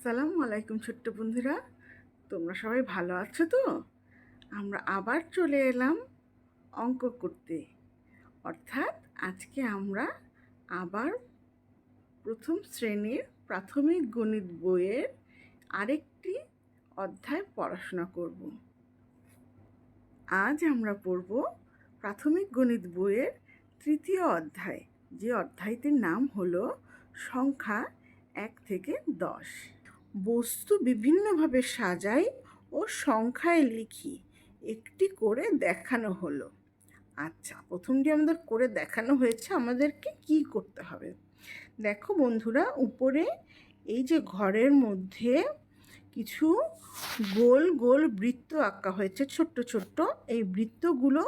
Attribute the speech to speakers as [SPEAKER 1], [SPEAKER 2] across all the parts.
[SPEAKER 1] আসসালামু আলাইকুম ছোট্ট বন্ধুরা, তোমরা সবাই ভালো আছো তো? আমরা আবার চলে এলাম অঙ্ক করতে। অর্থাৎ আজকে আমরা আবার প্রথম শ্রেণীর প্রাথমিক গণিত বইয়ের আরেকটি অধ্যায় পড়াশোনা করব। আজ আমরা পড়ব প্রাথমিক গণিত বইয়ের তৃতীয় অধ্যায়, যে অধ্যায়টির নাম হলো সংখ্যা 1 থেকে 10। বস্তু বিভিন্নভাবে সাজাই ও সংখ্যায় লিখি, একটি করে দেখানো হলো। আচ্ছা, প্রথমটি আমাদের করে দেখানো হয়েছে, আমাদেরকে কি করতে হবে? দেখো বন্ধুরা, উপরে এই যে ঘরের মধ্যে কিছু গোল গোল বৃত্ত আঁকা হয়েছে, ছোট্ট ছোট্ট। এই বৃত্তগুলো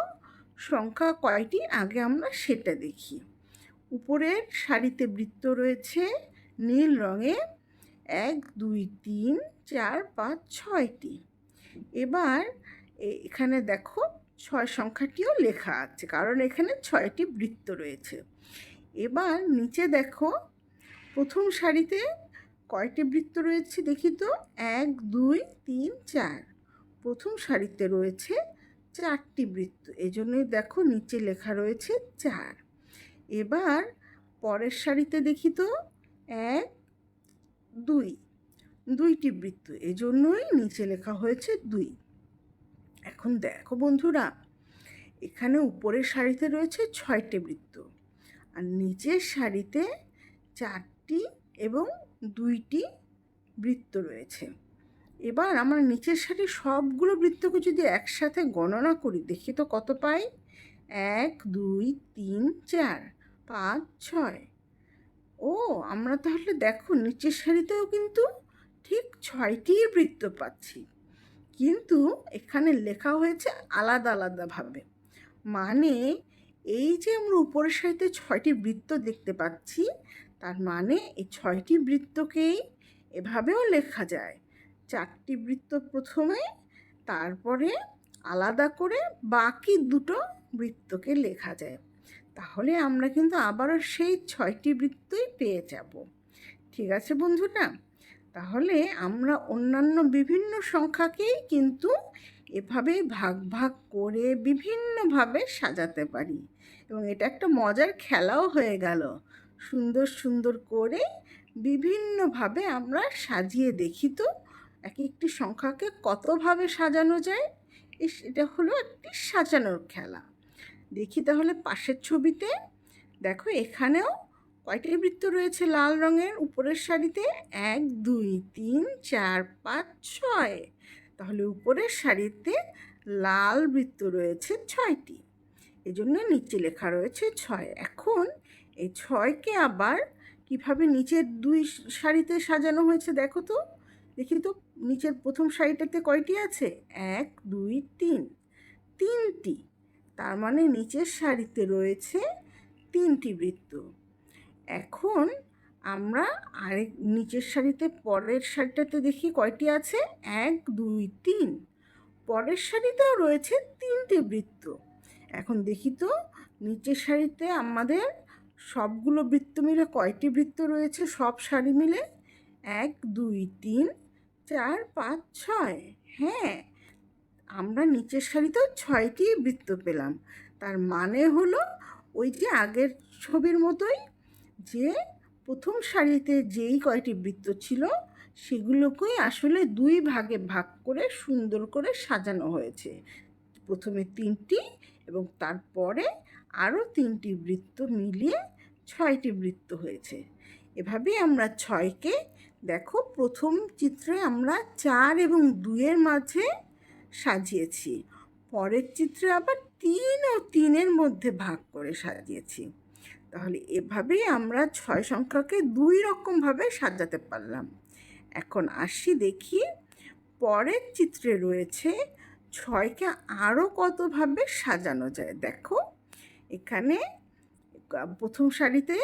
[SPEAKER 1] সংখ্যা কয়টি আগে আমরা সেটা দেখি। উপরের সারিতে বৃত্ত রয়েছে নীল রঙে 1 2 3 4 5 6টি। এবার এখানে দেখো 6 সংখ্যাটিও লেখা আছে, কারণ এখানে 6টি বৃত্ত রয়েছে। এবার নিচে দেখো প্রথম সারিতে কয়টি বৃত্ত রয়েছে দেখি তো, 1 2 3 4। প্রথম সারিতে রয়েছে 4টি বৃত্ত, এজন্যই দেখো নিচে লেখা রয়েছে 4। এবার পরের সারিতে দেখি তো 1 2, 2টি বৃত্ত, এজন্যই নিচে লেখা হয়েছে 2। এখন দেখো বন্ধুরা, এখানে উপরের সারিতে রয়েছে 6টি বৃত্ত, আর নিচের সারিতে 4টি এবং 2টি বৃত্ত রয়েছে। এবার আমরা নিচের সারির সবগুলো বৃত্তকে যদি একসাথে গণনা করি, দেখি তো কত পাই। 1 2 3 4 5 6। ও, আমরা তাহলে দেখো নিচের সারিতেও কিন্তু ঠিক 6টি বৃত্ত পাচ্ছি, কিন্তু এখানে লেখা হয়েছে আলাদা আলাদাভাবে। মানে এই যে আমরা উপরের সারিতে 6টি বৃত্ত দেখতে পাচ্ছি, তার মানে এই 6টি বৃত্তকেই এভাবেও লেখা যায়। 4টি বৃত্ত প্রথমে, তারপরে আলাদা করে বাকি দুটো বৃত্তকে লেখা যায়। তাহলে আমরা কিন্তু আবারও সেই 6টি বৃত্তই পেয়ে যাব। ঠিক আছে বন্ধুরা? তাহলে আমরা অন্যান্য বিভিন্ন সংখ্যাকেই কিন্তু এভাবেই ভাগ ভাগ করে বিভিন্নভাবে সাজাতে পারি, এবং এটা একটা মজার খেলাও হয়ে গেল। সুন্দর সুন্দর করে বিভিন্নভাবে আমরা সাজিয়ে দেখি তো এক একটি সংখ্যাকে কতভাবে সাজানো যায়। এটা হলো একটি সাজানোর খেলা। দেখি তাহলে পাশের ছবিতে দেখো, এখানেও কয়টি বৃত্ত রয়েছে লাল রঙের উপরের সারিতে? 1 2 3 4 5 6। তাহলে উপরের সারিতে লাল বৃত্ত রয়েছে 6টি, এজন্য নিচে লেখা রয়েছে 6। এখন এই 6কে আবার কিভাবে নিচের 2 সারিতে সাজানো হয়েছে দেখো তো, দেখি তো নিচের প্রথম সারিটাতে কয়টি আছে? 1 2 3, 3টি। তার মানে নিচের সারিতে রয়েছে 3টি বৃত্ত। এখন আমরা আরেক নিচের সারিতে পরের সারিটাতে দেখি কয়টি আছে? 1 2 3। পরের সারিতেও রয়েছে 3টি বৃত্ত। এখন দেখি তো নিচের সারিতে আমাদের সবগুলো বৃত্ত মিলে কয়টি বৃত্ত রয়েছে, সব সারি মিলে? 1 2 3 4 5 6। হ্যাঁ, আমরা নিচের সারিতেও 6টি বৃত্ত পেলাম। তার মানে হলো ওই যে আগের ছবির মতোই, যে প্রথম সারিতে যেই কয়টি বৃত্ত ছিল সেগুলোকেই আসলে 2 ভাগে ভাগ করে সুন্দর করে সাজানো হয়েছে। প্রথমে 3টি এবং তারপরে আরও 3টি বৃত্ত মিলিয়ে 6টি বৃত্ত হয়েছে। এভাবেই আমরা 6কে দেখো প্রথম চিত্রে আমরা 4 এবং 2-এর মাঝে সাজিয়েছি, পরের চিত্রে আবার 3 ও 3-এর মধ্যে ভাগ করে সাজিয়েছি। তাহলে এভাবেই আমরা 6 সংখ্যাকে 2 রকমভাবে সাজাতে পারলাম। এখন আসি দেখি পরের চিত্রে রয়েছে 6কে আরও কতভাবে সাজানো যায়। দেখো এখানে প্রথম সারিতে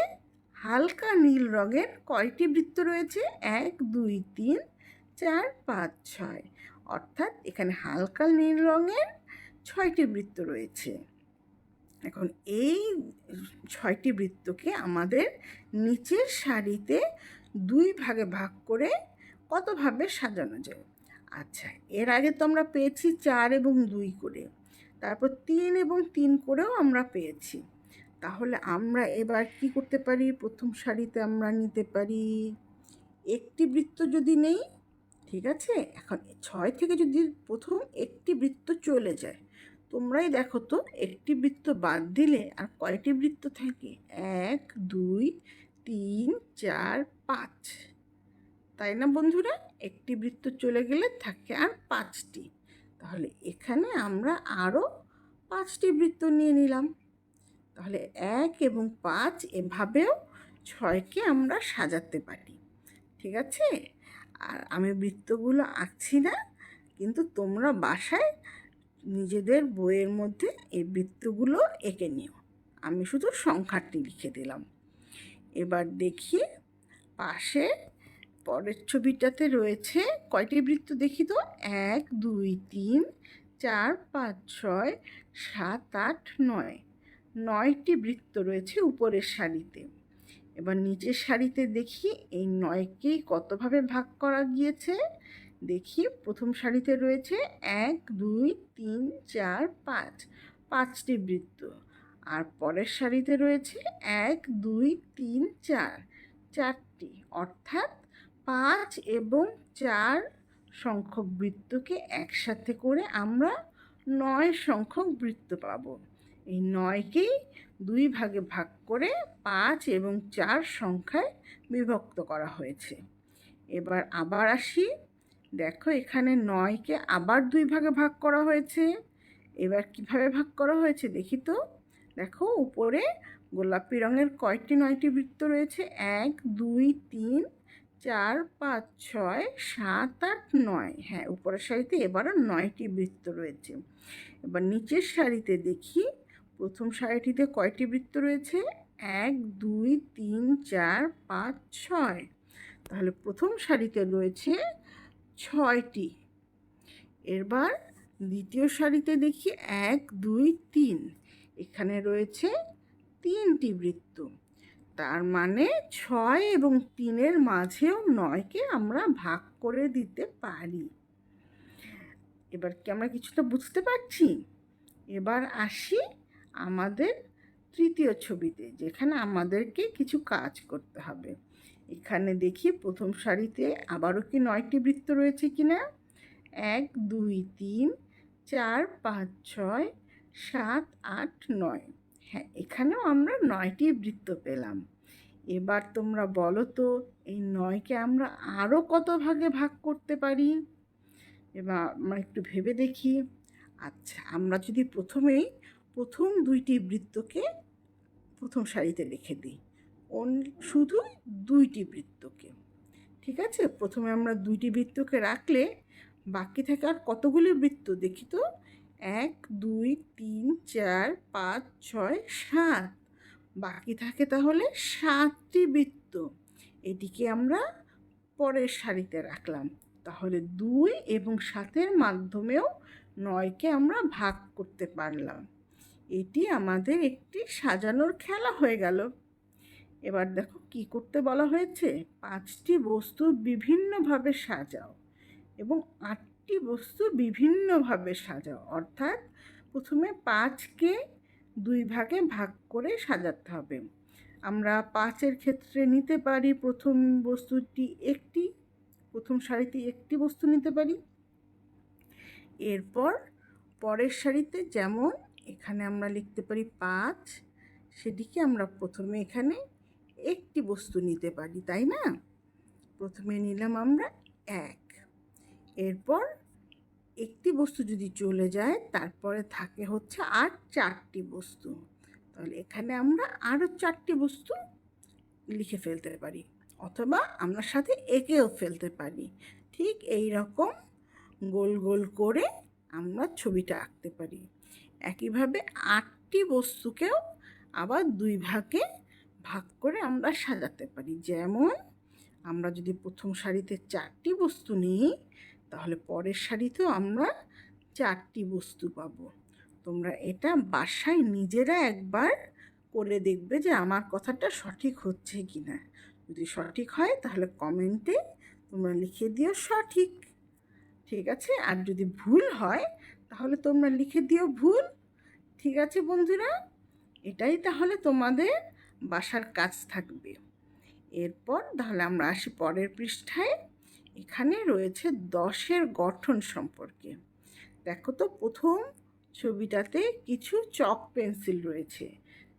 [SPEAKER 1] হালকা নীল রঙের কয়টি বৃত্ত রয়েছে? 1 2 3 4 5 6। অর্থাৎ এখানে হালকা নীল রঙের 6টি বৃত্ত রয়েছে। এখন এই 6টি বৃত্তকে আমাদের নিচের সারিতে 2 ভাগে ভাগ করে কতভাবে সাজানো যায়। আচ্ছা, এর আগে তো আমরা পেয়েছি 4 এবং 2 করে, তারপর 3 এবং 3 করেও আমরা পেয়েছি। তাহলে আমরা এবার কি করতে পারি? প্রথম সারিতে আমরা নিতে পারি একটি বৃত্ত যদি নেই, ঠিক আছে? এখন 6 থেকে যদি প্রথম একটি বৃত্ত চলে যায়, তোমরাই দেখো তো একটি বৃত্ত বাদ দিলে আর কয়টি বৃত্ত থাকে? 1 2 3 4 5, তাই না বন্ধুরা? একটি বৃত্ত চলে গেলে থাকে আর 5টি। তাহলে এখানে আমরা আরও 5টি বৃত্ত নিয়ে নিলাম। তাহলে 1 এবং 5 এভাবেও 6কে আমরা সাজাতে পারি, ঠিক আছে? আর আমি বৃত্তগুলো আঁকছি না, কিন্তু তোমরা বাসায় নিজেদের বইয়ের মধ্যে এই বৃত্তগুলো এঁকে নিও। আমি শুধু সংখ্যাটি লিখে দিলাম। এবার দেখি পাশে পরের ছবিটাতে রয়েছে কয়টি বৃত্ত দেখি তো? 1 2 3 4 5 6 7 8 9, 9টি বৃত্ত রয়েছে উপরের সারিতে। এবার নিচের সারিতে দেখি এই 9কেই কতভাবে ভাগ করা গিয়েছে। দেখি প্রথম সারিতে রয়েছে 1 2 3 4 5, 5টি বৃত্ত। আর পরের সারিতে রয়েছে 1 2 3 4, 4টি। অর্থাৎ 5 এবং 4 সংখ্যক বৃত্তকে একসাথে করে আমরা 9 সংখ্যক বৃত্ত পাবো। এই 9কেই 2 ভাগে ভাগ করে 5 এবং 4 সংখ্যায় বিভক্ত করা হয়েছে। এবার আবার আসি, দেখো এখানে 9কে আবার 2 ভাগে ভাগ করা হয়েছে। এবার কিভাবে ভাগ করা হয়েছে দেখি তো। দেখো উপরে গোলাপি রঙের কয়টি 9টি বৃত্ত রয়েছে? 1 2 3 4 5 6 7 8 9। হ্যাঁ, উপরের সারিতে এবারও 9টি বৃত্ত রয়েছে। এবার নিচের সারিতে দেখি প্রথম সারিটিতে কয়টি বৃত্ত রয়েছে? 1 2 3 4 5 6। তাহলে প্রথম সারিতে রয়েছে 6টি। এবার দ্বিতীয় সারিতে দেখি 1 2 3, এখানে রয়েছে 3টি বৃত্ত। তার মানে 6 এবং 3-এর মাঝেও 9কে আমরা ভাগ করে দিতে পারি। এবার কি আমরা কিছুটা বুঝতে পারছি? এবার আসি আমাদের তৃতীয় ছবিতে, যেখানে আমাদেরকে কিছু কাজ করতে হবে। এখানে দেখি প্রথম সারিতে আবারও কি 9টি বৃত্ত রয়েছে কিনা। 1 2 3 4 5 6 7 8 9। হ্যাঁ, এখানেও আমরা 9টি বৃত্ত পেলাম। এবার তোমরা বলো তো এই 9কে আমরা আরও কত ভাগে ভাগ করতে পারি? এবার আমরা একটু ভেবে দেখি। আচ্ছা, আমরা যদি প্রথমেই প্রথম 2টি বৃত্তকে প্রথম সারিতে রেখে দিই, শুধু 2টি বৃত্তকে, ঠিক আছে? প্রথমে আমরা 2টি বৃত্তকে রাখলে বাকি থাকে আর কতগুলি বৃত্ত দেখি তো। 1 2 3 4 5 6 7, বাকি থাকে তাহলে 7টি বৃত্ত। এটিকে আমরা পরের সারিতে রাখলাম। তাহলে 2 এবং 7-এর মাধ্যমেও 9কে আমরা ভাগ করতে পারলাম। এটি আমাদের একটি সাজানোর খেলা হয়ে গেল। এবার দেখো কি করতে বলা হয়েছে। 5টি বস্তু বিভিন্নভাবে সাজাও এবং 8টি বস্তু বিভিন্নভাবে সাজাও। অর্থাৎ প্রথমে 5কে 2 ভাগে ভাগ করে সাজাতে হবে। আমরা 5-এর ক্ষেত্রে নিতে পারি প্রথম বস্তুটি একটি, প্রথম সারিতে একটি বস্তু নিতে পারি। এরপর পরের সারিতে যেমন এখানে আমরা লিখতে পারি 5, সেটিকে আমরা প্রথমে এখানে একটি বস্তু নিতে পারি, তাই না? প্রথমে নিলাম আমরা 1। এরপর একটি বস্তু যদি চলে যায় তারপরে থাকে হচ্ছে আর 4টি বস্তু। তাহলে এখানে আমরা আরও 4টি বস্তু লিখে ফেলতে পারি, অথবা আমরা সাথে এঁকেও ফেলতে পারি। ঠিক এই রকম গোল গোল করে আমরা ছবিটা আঁকতে পারি। একইভাবে 8টি বস্তুকেও আবার 2 ভাগে ভাগ করে আমরা সাজাতে পারি। যেমন আমরা যদি প্রথম সারিতে 4টি বস্তু নিই, তাহলে পরের সারিতেও আমরা 4টি বস্তু পাবো। তোমরা এটা বাসায় নিজেরা একবার করে দেখবে যে আমার কথাটা সঠিক হচ্ছে কি না। যদি সঠিক হয় তাহলে কমেন্টে তোমরা লিখে দিও সঠিক। ঠিক আছে, আর যদি ভুল হয় তাহলে তোমরা লিখে দিও ভুল। ঠিক আছে বন্ধুরা, এটাই তাহলে তোমাদের বাসার কাজ থাকবে। এরপর তাহলে আমরা আসি পরের পৃষ্ঠায়। এখানে রয়েছে 10-এর গঠন সম্পর্কে। দেখো তো, প্রথম ছবিটাতে কিছু চক পেন্সিল রয়েছে।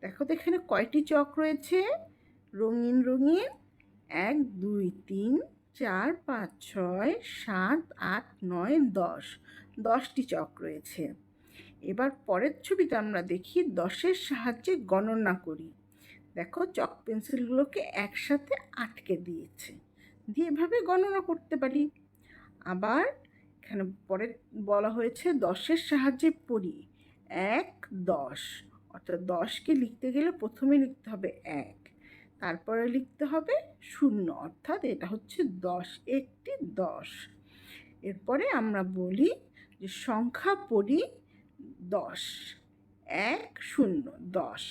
[SPEAKER 1] দেখো তো এখানে কয়টি চক রয়েছে, রঙিন রঙিন। 1 2 3 4 5 6 7 8 9 10, 10টি চক রয়েছে। এবার পরের ছবিতে আমরা দেখি 10-এর সাহায্যে গণনা করি। দেখো চক পেন্সিলগুলোকে একসাথে আটকে দিয়েছে, দিয়ে এভাবে গণনা করতে পারি। আবার এখানে পরে বলা হয়েছে 10-এর সাহায্যে পড়ি। 1 10, অর্থাৎ 10কে লিখতে গেলে প্রথমে লিখতে হবে 1, তারপরে লিখতে হবে 0, অর্থাৎ এটা হচ্ছে 10, একটি 10। এরপরে আমরা বলি যে সংখ্যা পড়ি 10, 1 0 10।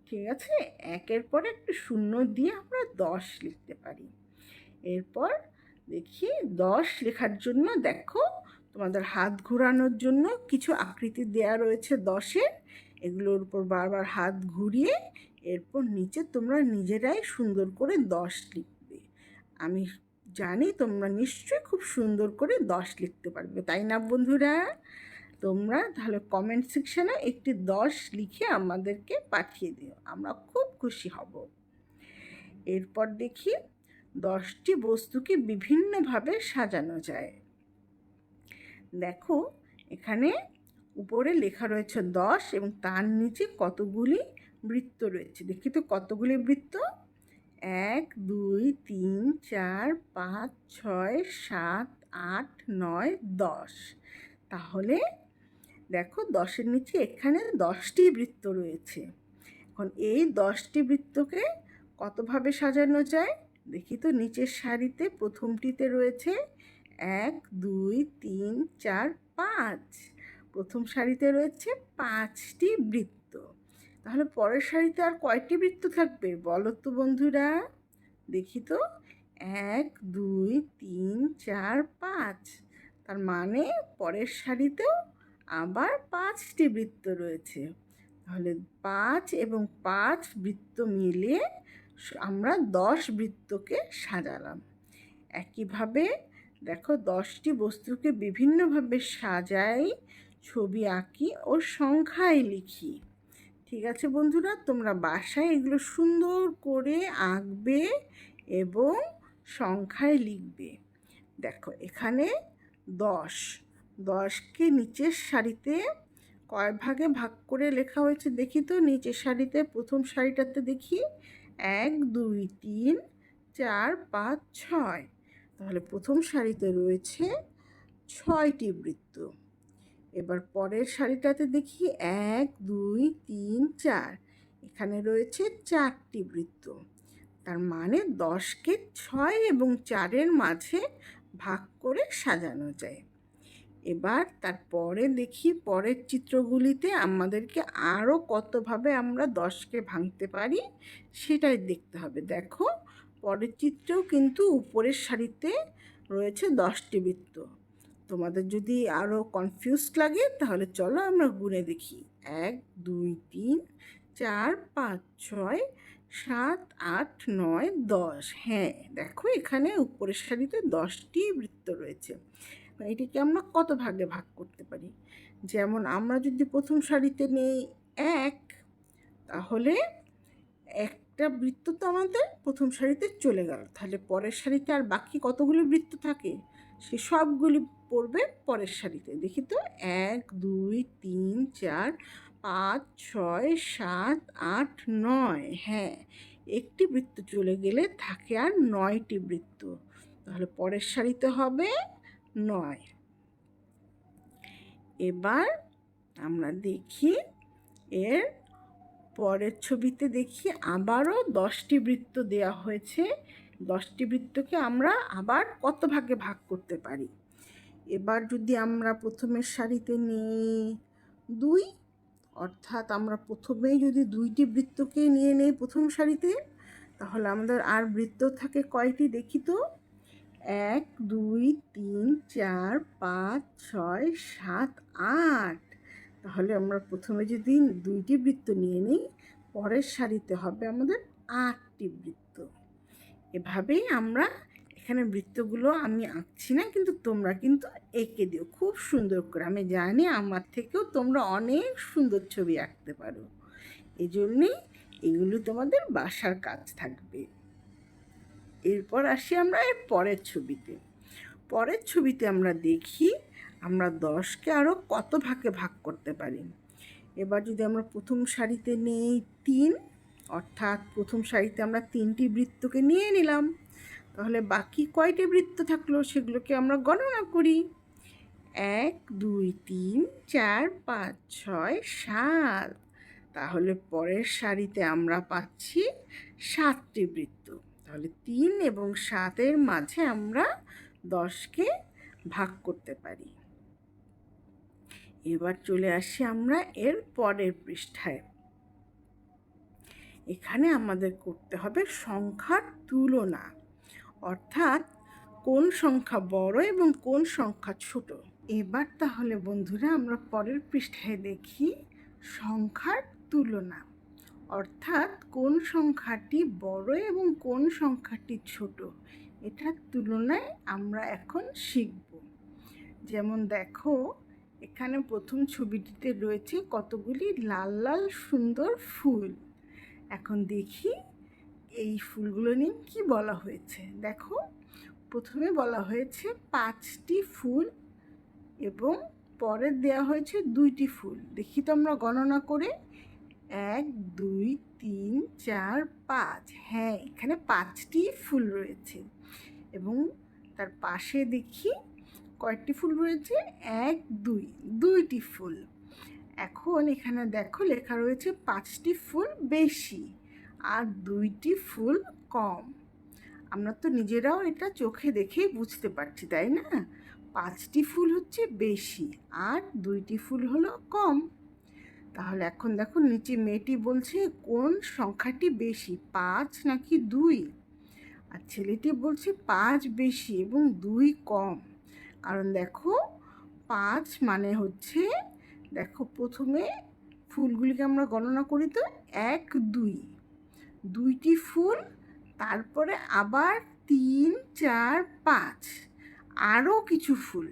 [SPEAKER 1] ঠিক আছে, 1-এর পরে একটু 0 দিয়ে আমরা 10 লিখতে পারি। এরপর দেখি 10 লেখার জন্য দেখো তোমাদের হাত ঘোরানোর জন্য কিছু আকৃতি দেয়া রয়েছে 10-এর। এগুলোর উপর বারবার হাত ঘুরিয়ে এরপর নিচে তোমরা নিজেরাই সুন্দর করে 10 লিখবে। আমি জানি তোমরা নিশ্চয়ই খুব সুন্দর করে 10 লিখতে পারবে, তাই না বন্ধুরা? তোমরা তাহলে কমেন্ট সেকশনে একটি 10 লিখে আমাদেরকে পাঠিয়ে দিও, আমরা খুব খুশি হব। এরপর দেখি 10টি বস্তুকে বিভিন্নভাবে সাজানো যায়। দেখো এখানে উপরে লেখা রয়েছে 10 এবং তার নিচে কতগুলি বৃত্ত রয়েছে। দেখি তো কতগুলি বৃত্ত, 1 2 3 4 5 6 7 8 9 10। তাহলে দেখো 10-এর নিচে এখানে 10টি বৃত্ত রয়েছে। এখন এই 10টি বৃত্তকে কতভাবে সাজানো যায় দেখি তো। নিচের সারিতে প্রথমটিতে রয়েছে 1 2 3 4 5, প্রথম সারিতে রয়েছে 5টি বৃত্ত। তাহলে পরের সারিতে আর কয়টি বৃত্ত থাকবে বলো তো বন্ধুরা? দেখি তো, 1 2 3 4 5, তার মানে পরের সারিতেও আবার 5টি বৃত্ত রয়েছে। তাহলে 5 এবং 5 বৃত্ত মিলে আমরা 10 বৃত্তকে সাজালাম। একইভাবে দেখো 10টি বস্তুকে বিভিন্নভাবে সাজাই, ছবি আঁকি ও সংখ্যায় লিখি। ঠিক আছে বন্ধুরা, তোমরা বাসায় এগুলো সুন্দর করে আঁকবে এবং সংখ্যায় লিখবে। দেখো এখানে 10কে নিচের সারিতে কয় ভাগে ভাগ করে লেখা হয়েছে দেখি তো। নিচের সারিতে প্রথম সারিটাতে দেখি 1 2 3 4 5 6, তাহলে প্রথম সারিতে রয়েছে 6টি বৃত্ত। এবার পরের সারিটাতে দেখি 1 2 3 4, এখানে রয়েছে 4টি বৃত্ত। তার মানে 10কে 6 এবং 4-এর মাঝে ভাগ করে সাজানো যায়। এবার তারপরে দেখি পরের চিত্রগুলিতে আমাদেরকে আরও কতভাবে আমরা 10কে ভাঙতে পারি সেটাই দেখতে হবে। দেখো পরের চিত্রেও কিন্তু উপরের সারিতে রয়েছে 10টি বৃত্ত। তোমাদের যদি আরও কনফিউজড লাগে তাহলে চলো আমরা গুনে দেখি। 1 2 3 4 5 6 7 8 9 10। হ্যাঁ দেখো এখানে উপরের সারিতে 10টি বৃত্ত রয়েছে। এটিকে আমরা কত ভাগে ভাগ করতে পারি? যেমন আমরা যদি প্রথম সারিতে নেই 1, তাহলে একটা বৃত্ত তো আমাদের প্রথম সারিতে চলে গেল। তাহলে পরের সারিতে আর বাকি কতগুলি বৃত্ত থাকে সে সবগুলি পড়বে পরের সারিতে। দেখি তো, 1 2 3 4 5 6 7 8 9। হ্যাঁ, একটি বৃত্ত চলে গেলে থাকে আর 9টি বৃত্ত। তাহলে পরের সারিতে হবে 9। এবার আমরা দেখি এর পরের ছবিতে দেখি আবারও 10টি বৃত্ত দেওয়া হয়েছে। 10টি বৃত্তকে আমরা আবার কত ভাগে ভাগ করতে পারি? এবার যদি আমরা প্রথমের সারিতে নিই 2, অর্থাৎ আমরা প্রথমেই যদি 2টি বৃত্তকে নিয়ে নেই প্রথম সারিতে, তাহলে আমাদের আর বৃত্ত থাকে কয়টি দেখি তো। 1 2 3 4 5 6 7 8। তাহলে আমরা প্রথমে যদি 2টি বৃত্ত নিয়ে নিই, পরের সারিতে হবে আমাদের 8টি বৃত্ত। এভাবেই আমরা এখানে বৃত্তগুলো আমি আঁকছি না, কিন্তু তোমরা কিন্তু এঁকে দিও খুব সুন্দর করে। আমি জানি আমার থেকেও তোমরা অনেক সুন্দর ছবি আঁকতে পারো, এই জন্যেই এগুলো তোমাদের বাসার কাজ থাকবে। এরপর আসি আমরা এর পরের ছবিতে। পরের ছবিতে আমরা দেখি আমরা 10কে আরও কত ভাগে ভাগ করতে পারি। এবার যদি আমরা প্রথম সারিতে নেই 3, অর্থাৎ প্রথম সারিতে আমরা 3টি বৃত্তকে নিয়ে নিলাম, তাহলে বাকি কয়টি বৃত্ত থাকলো সেগুলোকে আমরা গণনা করি। 1 2 3 4 5 6 7। তাহলে পরের সারিতে আমরা পাচ্ছি 7টি বৃত্ত। তাহলে 3 এবং 7-এর মাঝে আমরা 10কে ভাগ করতে পারি। এবার চলে আসি আমরা এর পরের পৃষ্ঠায়। এখানে আমাদের করতে হবে সংখ্যার তুলনা, অর্থাৎ কোন সংখ্যা বড় এবং কোন সংখ্যা ছোট। এবার তাহলে বন্ধুরা আমরা পরের পৃষ্ঠায় দেখি সংখ্যার তুলনা, অর্থাৎ কোন সংখ্যাটি বড় এবং কোন সংখ্যাটি ছোট, এটার তুলনায় আমরা এখন শিখব। যেমন দেখো, এখানে প্রথম ছবিটিতে রয়েছে কতগুলি লাল লাল সুন্দর ফুল। এখন দেখি এই ফুলগুলো নিয়ে কি বলা হয়েছে। দেখো, প্রথমে বলা হয়েছে 5টি ফুল এবং পরে দেওয়া হয়েছে 2টি ফুল। দেখি তো আমরা গণনা করে, 1 2 3 4 5। হ্যাঁ, এখানে 5টি ফুল রয়েছে এবং তার পাশে দেখি কয়টি ফুল রয়েছে, 1 2 2টি ফুল। এখন এখানে দেখো লেখা রয়েছে 5টি ফুল বেশি আর 2টি ফুল কম। আমরা তো নিজেরাও এটা চোখে দেখেই বুঝতে পারছি, তাই না? 5টি ফুল হচ্ছে বেশি আর 2টি ফুল হলো কম। তাহলে এখন দেখো নিচে মেয়েটি বলছে কোন সংখ্যাটি বেশি, 5 নাকি 2? আর ছেলেটি বলছে 5 বেশি এবং 2 কম। কারণ দেখো 5 মানে হচ্ছে, দেখো প্রথমে ফুলগুলিকে আমরা গণনা করি তো 1 2, 2টি ফুল, তারপরে আবার 3 4 5 আরও কিছু ফুল,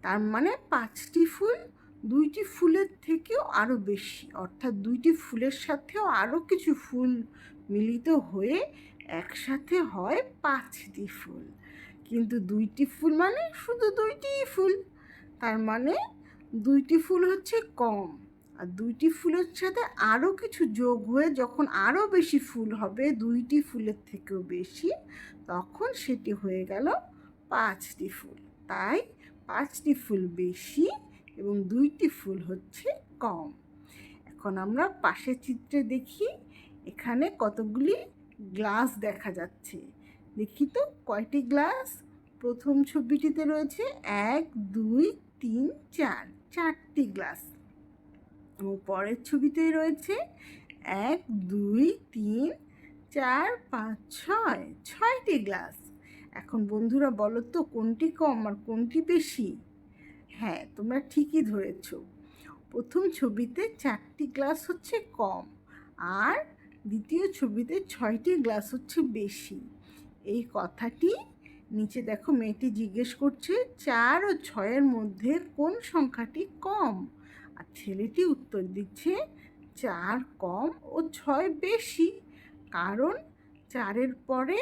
[SPEAKER 1] তার মানে 5টি ফুল 2টি ফুলের থেকেও আরও বেশি, অর্থাৎ 2টি ফুলের সাথেও আরও কিছু ফুল মিলিত হয়ে একসাথে হয় 5টি ফুল। কিন্তু 2টি ফুল মানে শুধু 2টিই ফুল, তার মানে 2টি ফুল হচ্ছে কম, আর 2টি ফুলের সাথে আরও কিছু যোগ হয়ে যখন আরও বেশি ফুল হবে 2টি ফুলের থেকেও বেশি, তখন সেটি হয়ে গেল 5টি ফুল। তাই 5টি ফুল বেশি এবং 2টি ফুল হচ্ছে কম। এখন আমরা পাশের চিত্রে দেখি, এখানে কতগুলি গ্লাস দেখা যাচ্ছে। দেখি তো কয়টি গ্লাস। প্রথম ছবিটিতে রয়েছে 1 2 3 4, 4টি গ্লাস। এবং পরের ছবিতেই রয়েছে 1 2 3 4 5 6, 6টি গ্লাস। এখন বন্ধুরা বলো তো কোনটি কম আর কোনটি বেশি? হ্যাঁ, তোমরা ঠিকই ধরেছ। প্রথম ছবিতে 4টি গ্লাস হচ্ছে কম আর দ্বিতীয় ছবিতে 6টি গ্লাস হচ্ছে বেশি। এই কথাটি নিচে দেখো মেয়েটি জিজ্ঞেস করছে 4 ও 6-এর মধ্যে কোন সংখ্যাটি কম, আর ছেলেটি উত্তর দিচ্ছে 4 কম ও 6 বেশি, কারণ 4-এর পরে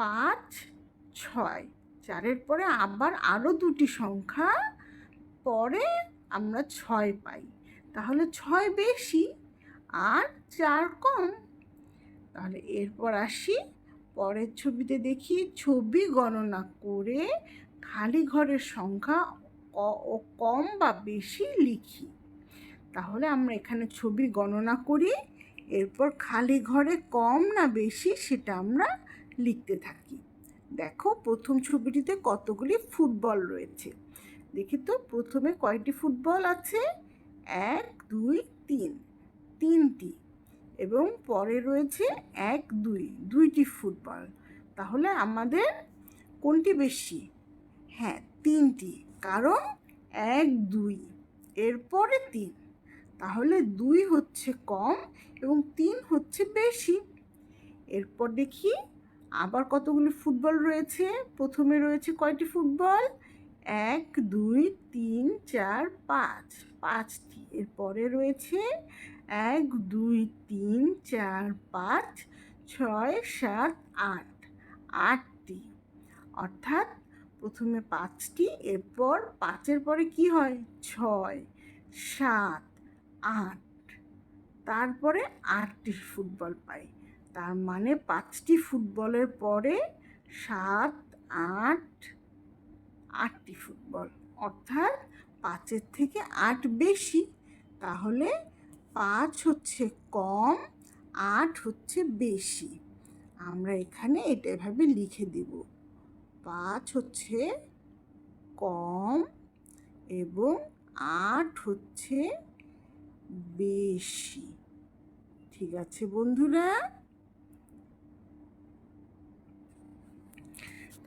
[SPEAKER 1] 5 6, 4-এর পরে আবার আরও 2টি সংখ্যা পরে আমরা 6 পাই, তাহলে 6 বেশি আর 4 কম। তাহলে এরপর আসি পরের ছবিতে দেখি, ছবি গণনা করে খালি ঘরের সংখ্যা ও কম বা বেশি লিখি। তাহলে আমরা এখানে ছবি গণনা করি, এরপর খালি ঘরে কম না বেশি সেটা আমরা লিখতে থাকি। দেখো প্রথম ছবিটিতে কতগুলি ফুটবল রয়েছে। দেখি তো প্রথমে কয়টি ফুটবল আছে, 1 2 3, 3টি, এবং পরে রয়েছে 1 2, 2টি ফুটবল। তাহলে আমাদের কোনটি বেশি? হ্যাঁ, 3টি, কারণ 1 2 এরপরে 3, তাহলে 2 হচ্ছে কম এবং 3 হচ্ছে বেশি। এরপর দেখি আবার কতগুলি ফুটবল রয়েছে। প্রথমে রয়েছে কয়টি ফুটবল? 1 2 3 4 5, 5টি। এরপরে রয়েছে 1 2 3 4 5 6 7 8, 8টি। অর্থাৎ প্রথমে 5টি, এরপর 5-এর পরে কি হয়? 6 7 8, তারপরে 8টি ফুটবল পাই। তার মানে 5টি ফুটবলের পরে 7 8, 8টি ফুটবল, অর্থাৎ 5-এর থেকে 8 বেশি। তাহলে 5 হচ্ছে কম, 8 হচ্ছে বেশি। আমরা এখানে এটা এভাবে লিখে দেব, 5 হচ্ছে কম এবং 8 হচ্ছে বেশি। ঠিক আছে বন্ধুরা?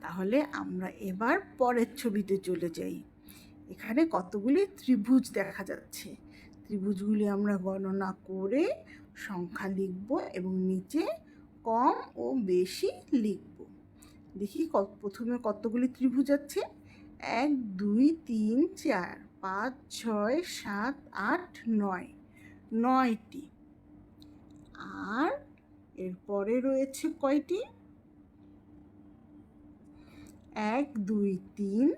[SPEAKER 1] তাহলে আমরা এবার পরের ছবিতে চলে যাই। এখানে কতগুলি ত্রিভুজ দেখা যাচ্ছে। ত্রিভুজগুলি আমরা গণনা করে সংখ্যা লিখব এবং নিচে কম ও বেশি লিখব। দেখি প্রথমে কতগুলি ত্রিভুজ আছে? 1 2 3 4 5 6 7 8 9, 9টি। আর এরপরে রয়েছে কয়টি? 1 2 3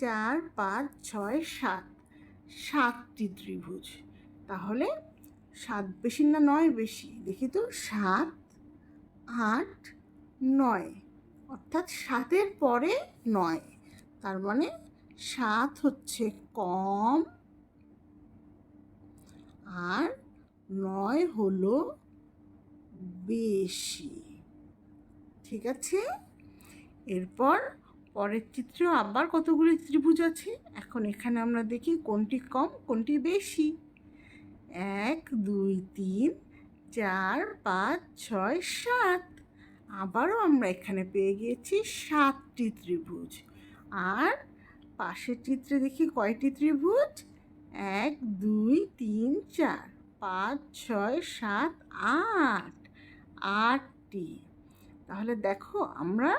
[SPEAKER 1] 4 5 6 7, 7টি ত্রিভুজ। তাহলে 7 বেশি না 9 বেশি? দেখি তো, 7 8 9, অর্থাৎ 7-এর পরে 9। তার মানে 7 হচ্ছে কম আর 9 হলো বেশি। ঠিক আছে? এরপর পরের চিত্রে আবার কতগুলি ত্রিভুজ আছে। এখন এখানে আমরা দেখি কোনটি কম কোনটি বেশি। 1 2 3 4 5 6 7, আবারও আমরা এখানে পেয়ে গিয়েছি 7টি ত্রিভুজ। আর পাশের চিত্রে দেখি কয়টি ত্রিভুজ? 1 2 3 4 5 6 7 8, 8টি। তাহলে দেখো আমরা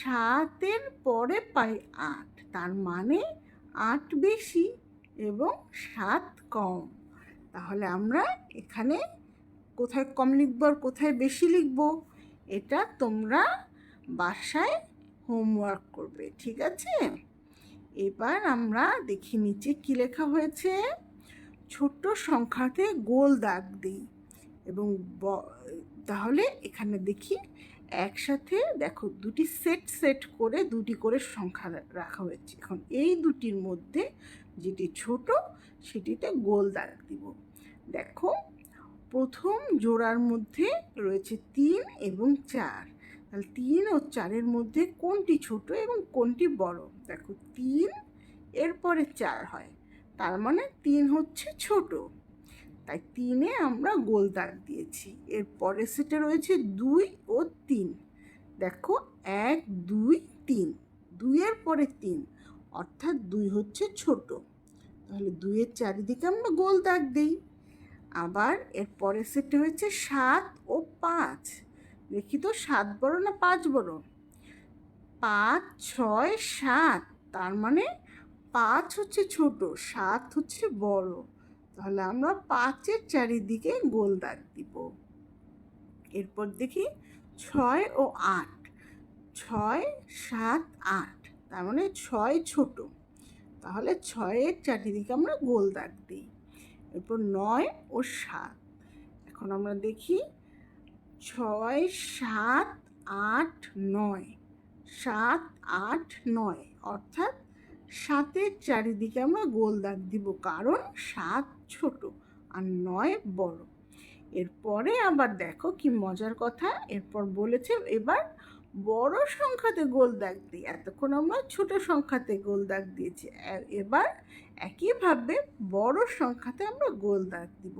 [SPEAKER 1] 7-এর পরে পাই 8, তার মানে 8 বেশি এবং 7 কম। তাহলে আমরা এখানে কোথায় কম লিখব আর কোথায় বেশি লিখব, এটা তোমরা বাসায় হোমওয়ার্ক করবে। ঠিক আছে? এবার আমরা দেখি নিচে কি লেখা হয়েছে। ছোট সংখ্যাতে গোল দাগ দিই এবং তাহলে এখানে দেখি একসাথে দেখো দুটি সেট করে দুটি করে সংখ্যা রাখা হয়েছে। এখন এই দুটির মধ্যে যেটি ছোট সেটিতে গোল দাগ দিব। দেখো প্রথম জোড়ার মধ্যে রয়েছে 3 এবং 4। তাহলে 3 ও 4-এর মধ্যে কোনটি ছোট এবং কোনটি বড়? দেখো 3 এরপরে 4 হয়, তার মানে 3 হচ্ছে ছোট, তাই 3-এ আমরা গোল দাগ দিয়েছি। এর পরের সেটে রয়েছে 2 ও 3। দেখো 1 2 3, 2-এর পরে 3, অর্থাৎ 2 হচ্ছে ছোট, তাহলে 2-এর চারিদিকে আমরা গোল দাগ দিই। আবার এর পরের সেটে হয়েছে 7 ও 5। দেখি তো 7 বড় না 5 বড়? 5 6 7, তার মানে 5 হচ্ছে ছোট, 7 হচ্ছে বড়, তাহলে আমরা 5-এর চারিদিকে গোল দাগ দিব। এরপর দেখি 6 ও 8, 6 7 8, তার মানে 6 ছোট, তাহলে 6-এর চারিদিকে আমরা গোল দাগ দিই। এরপর 9 ও 7। এখন আমরা দেখি 6 7 8 9, 7 8 9, অর্থাৎ 7-এর চারিদিকে আমরা গোল দাগ দিব, কারণ 7 ছোট আর 9 বড়। এরপরে আবার দেখো কি মজার কথা, এরপর বলেছে এবার বড় সংখ্যাতে গোল দাগ দিই। এতক্ষণ আমরা ছোট সংখ্যাতে গোল দাগ দিয়েছি, এবার একইভাবে বড় সংখ্যাতে আমরা গোল দাগ দিব।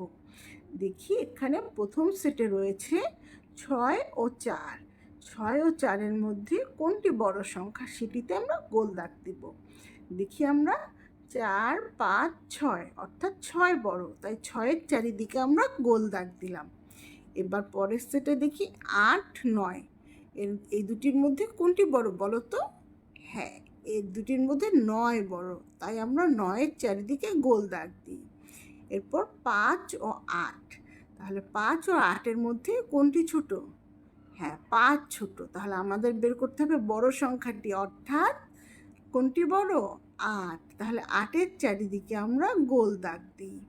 [SPEAKER 1] দেখি এখানে প্রথম সেটে রয়েছে 6 ও 4। 6 ও 4-এর মধ্যে কোনটি বড় সংখ্যা সেটিতে আমরা গোল দাগ দিব। দেখি আমরা 4, 5, 6 অর্থাৎ 6 বড়, তাই 6-এর চারিদিকে আমরা গোল দাগ দিলাম। এবার পরের সেটে দেখি 8, 9 এই দুটির মধ্যে কোনটি বড় বলো তো? হ্যাঁ, এই দুটির মধ্যে 9 বড়, তাই আমরা 9-এর চারিদিকে গোল দাগ দিই। এরপর 5 ও 8, তাহলে 5 ও 8-এর মধ্যে কোনটি ছোট? হ্যাঁ, 5 ছোট, তাহলে আমাদের বের করতে হবে বড় সংখ্যাটি, অর্থাৎ কোনটি বড়? 8, তাহলে 8-এর চারিদিকে আমরা গোল দাগ দিই।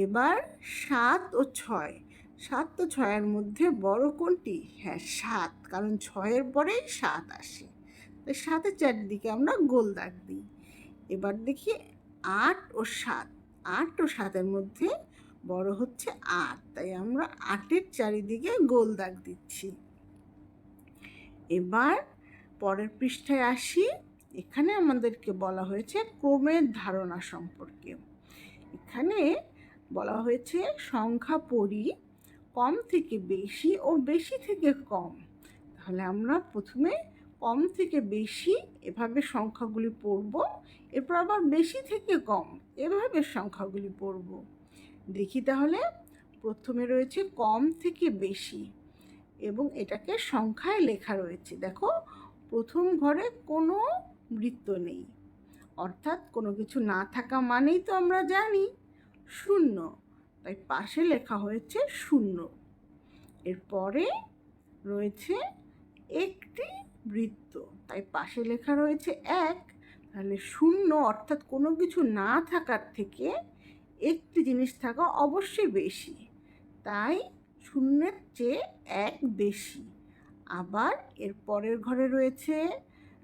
[SPEAKER 1] এবার 7 ও 6, 7 ও 6-এর মধ্যে বড় কোনটি? হ্যাঁ 7, কারণ 6-এর পরেই 7 আসে, তাই 7-এর চারিদিকে আমরা গোল দাগ দিই। এবার দেখি 8 ও 7, 8 ও 7-এর মধ্যে বড় হচ্ছে 8, তাই আমরা 8-এর চারিদিকে গোল দাগ দিচ্ছি। এবার পরের পৃষ্ঠায় আসি। এখানে আমাদেরকে বলা হয়েছে ক্রমের ধারণা সম্পর্কে। এখানে বলা হয়েছে সংখ্যা পড়ি কম থেকে বেশি ও বেশি থেকে কম। তাহলে আমরা প্রথমে কম থেকে বেশি এভাবে সংখ্যাগুলি পড়ব, এরপর আবার বেশি থেকে কম এভাবে সংখ্যাগুলি পড়ব। দেখি তাহলে, প্রথমে রয়েছে কম থেকে বেশি এবং এটাকে সংখ্যায় লেখা রয়েছে। দেখো, প্রথম ঘরে কোনো বৃত্ত নেই, অর্থাৎ কোনো কিছু না থাকা মানেই তো আমরা জানি শূন্য, তাই পাশে লেখা হয়েছে 0। এরপরে রয়েছে একটি বৃত্ত, তাই পাশে লেখা রয়েছে 1। তাহলে 0 অর্থাৎ কোনো কিছু না থাকার থেকে একটি জিনিস থাকা অবশ্যই বেশি, তাই 0-এর চেয়ে 1 বেশি। আবার এর পরের ঘরে রয়েছে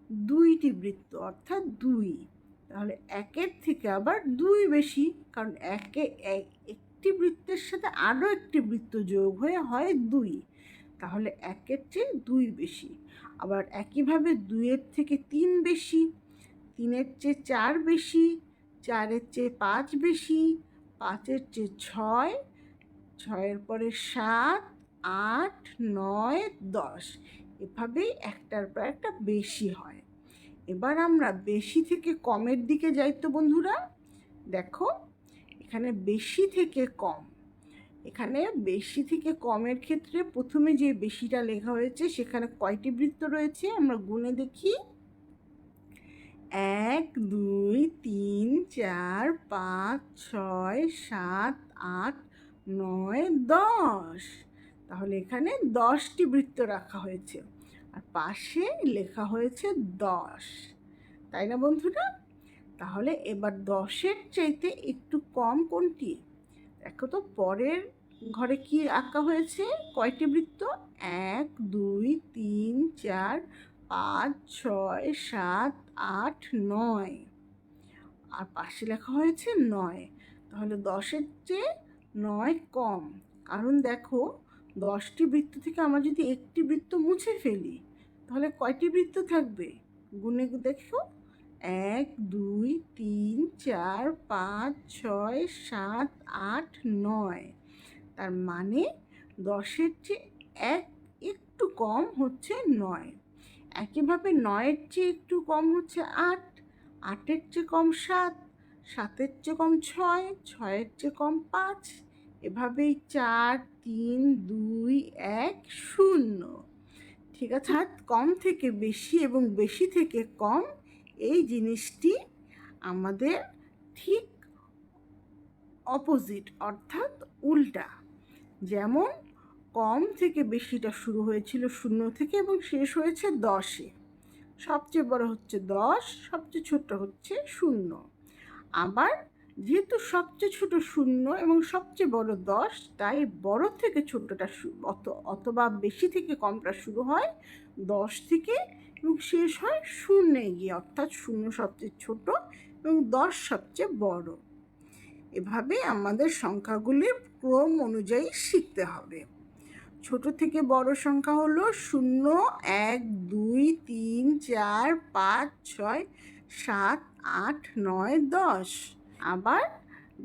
[SPEAKER 1] 2টি বৃত্ত, অর্থাৎ 2, তাহলে 1-এর থেকে আবার 2 বেশি, কারণ একটি বৃত্তের সাথে আরও একটি বৃত্ত যোগ হয়ে হয় 2, তাহলে 1-এর চেয়ে 2 বেশি। আবার একইভাবে 2-এর থেকে 3 বেশি, 3-এর চেয়ে 4 বেশি, 4-এর চেয়ে 5 বেশি, 5-এর চেয়ে 6, 6-এর পরে 7, 8, 9, 10, এভাবেই একটার পর একটা বেশি হয়। এবার আমরা বেশি থেকে কমের দিকে যাই তো বন্ধুরা। দেখো, এখানে বেশি থেকে কম, এখানে বেশি থেকে কমের ক্ষেত্রে প্রথমে যে বেশিটা লেখা হয়েছে সেখানে কয়টি বৃত্ত রয়েছে আমরা গুণে দেখি। 1, 2, 3, 4, 5, 6, 7, 8, 9, 10, তাহলে এখানে 10টি বৃত্ত রাখা হয়েছে আর পাশে লেখা হয়েছে 10, তাই না বন্ধুরা? তাহলে এবার 10-এর চাইতে একটু কম কোনটি? দেখো তো পরের ঘরে কি আঁকা হয়েছে, কয়টি বৃত্ত? 1, 2, 3, 4, 5, 6, 7, 8, 9, আর পাশে লেখা হয়েছে 9। তাহলে 10-এর চেয়ে 9 কম, কারণ দেখো 10টি বৃত্ত থেকে আমরা যদি একটি বৃত্ত মুছে ফেলি তাহলে কয়টি বৃত্ত থাকবে? গুণে দেখো, 1, 2, 3, 4, 5, 6, 7, 8, 9, তার মানে 10-এর চেয়ে একটু কম হচ্ছে 9। একইভাবে 9-এর চেয়ে একটু কম হচ্ছে 8, 8-এর চেয়ে কম 7, 7-এর চেয়ে কম 6, 6-এর চেয়ে কম 5, এভাবেই 4, 3, 2, 1, 0। ঠিক আছে, কম থেকে বেশি এবং বেশি থেকে কম এই জিনিসটি আমাদের ঠিক অপোজিট, অর্থাৎ উল্টা। যেমন কম থেকে বেশিটা শুরু হয়েছিল 0 থেকে এবং শেষ হয়েছে 10-এ, সবচেয়ে বড় হচ্ছে 10, সবচেয়ে ছোট হচ্ছে 0। আবার যেহেতু সবচেয়ে ছোট 0 এবং সবচেয়ে বড় 10, তাই বড় থেকে ছোটটা অথবা বেশি থেকে কমটা শুরু হয় 10 থেকে এবং শেষ হয় 0-এ গিয়ে, অর্থাৎ 0 সবচেয়ে ছোট এবং 10 সবচেয়ে বড়। এভাবে আমাদের সংখ্যাগুলির ক্রম অনুযায়ী শিখতে হবে। ছোট থেকে বড় সংখ্যা হলো 0, 1, 2, 3, 4, 5, 6, 7, 8, 9, 10। আবার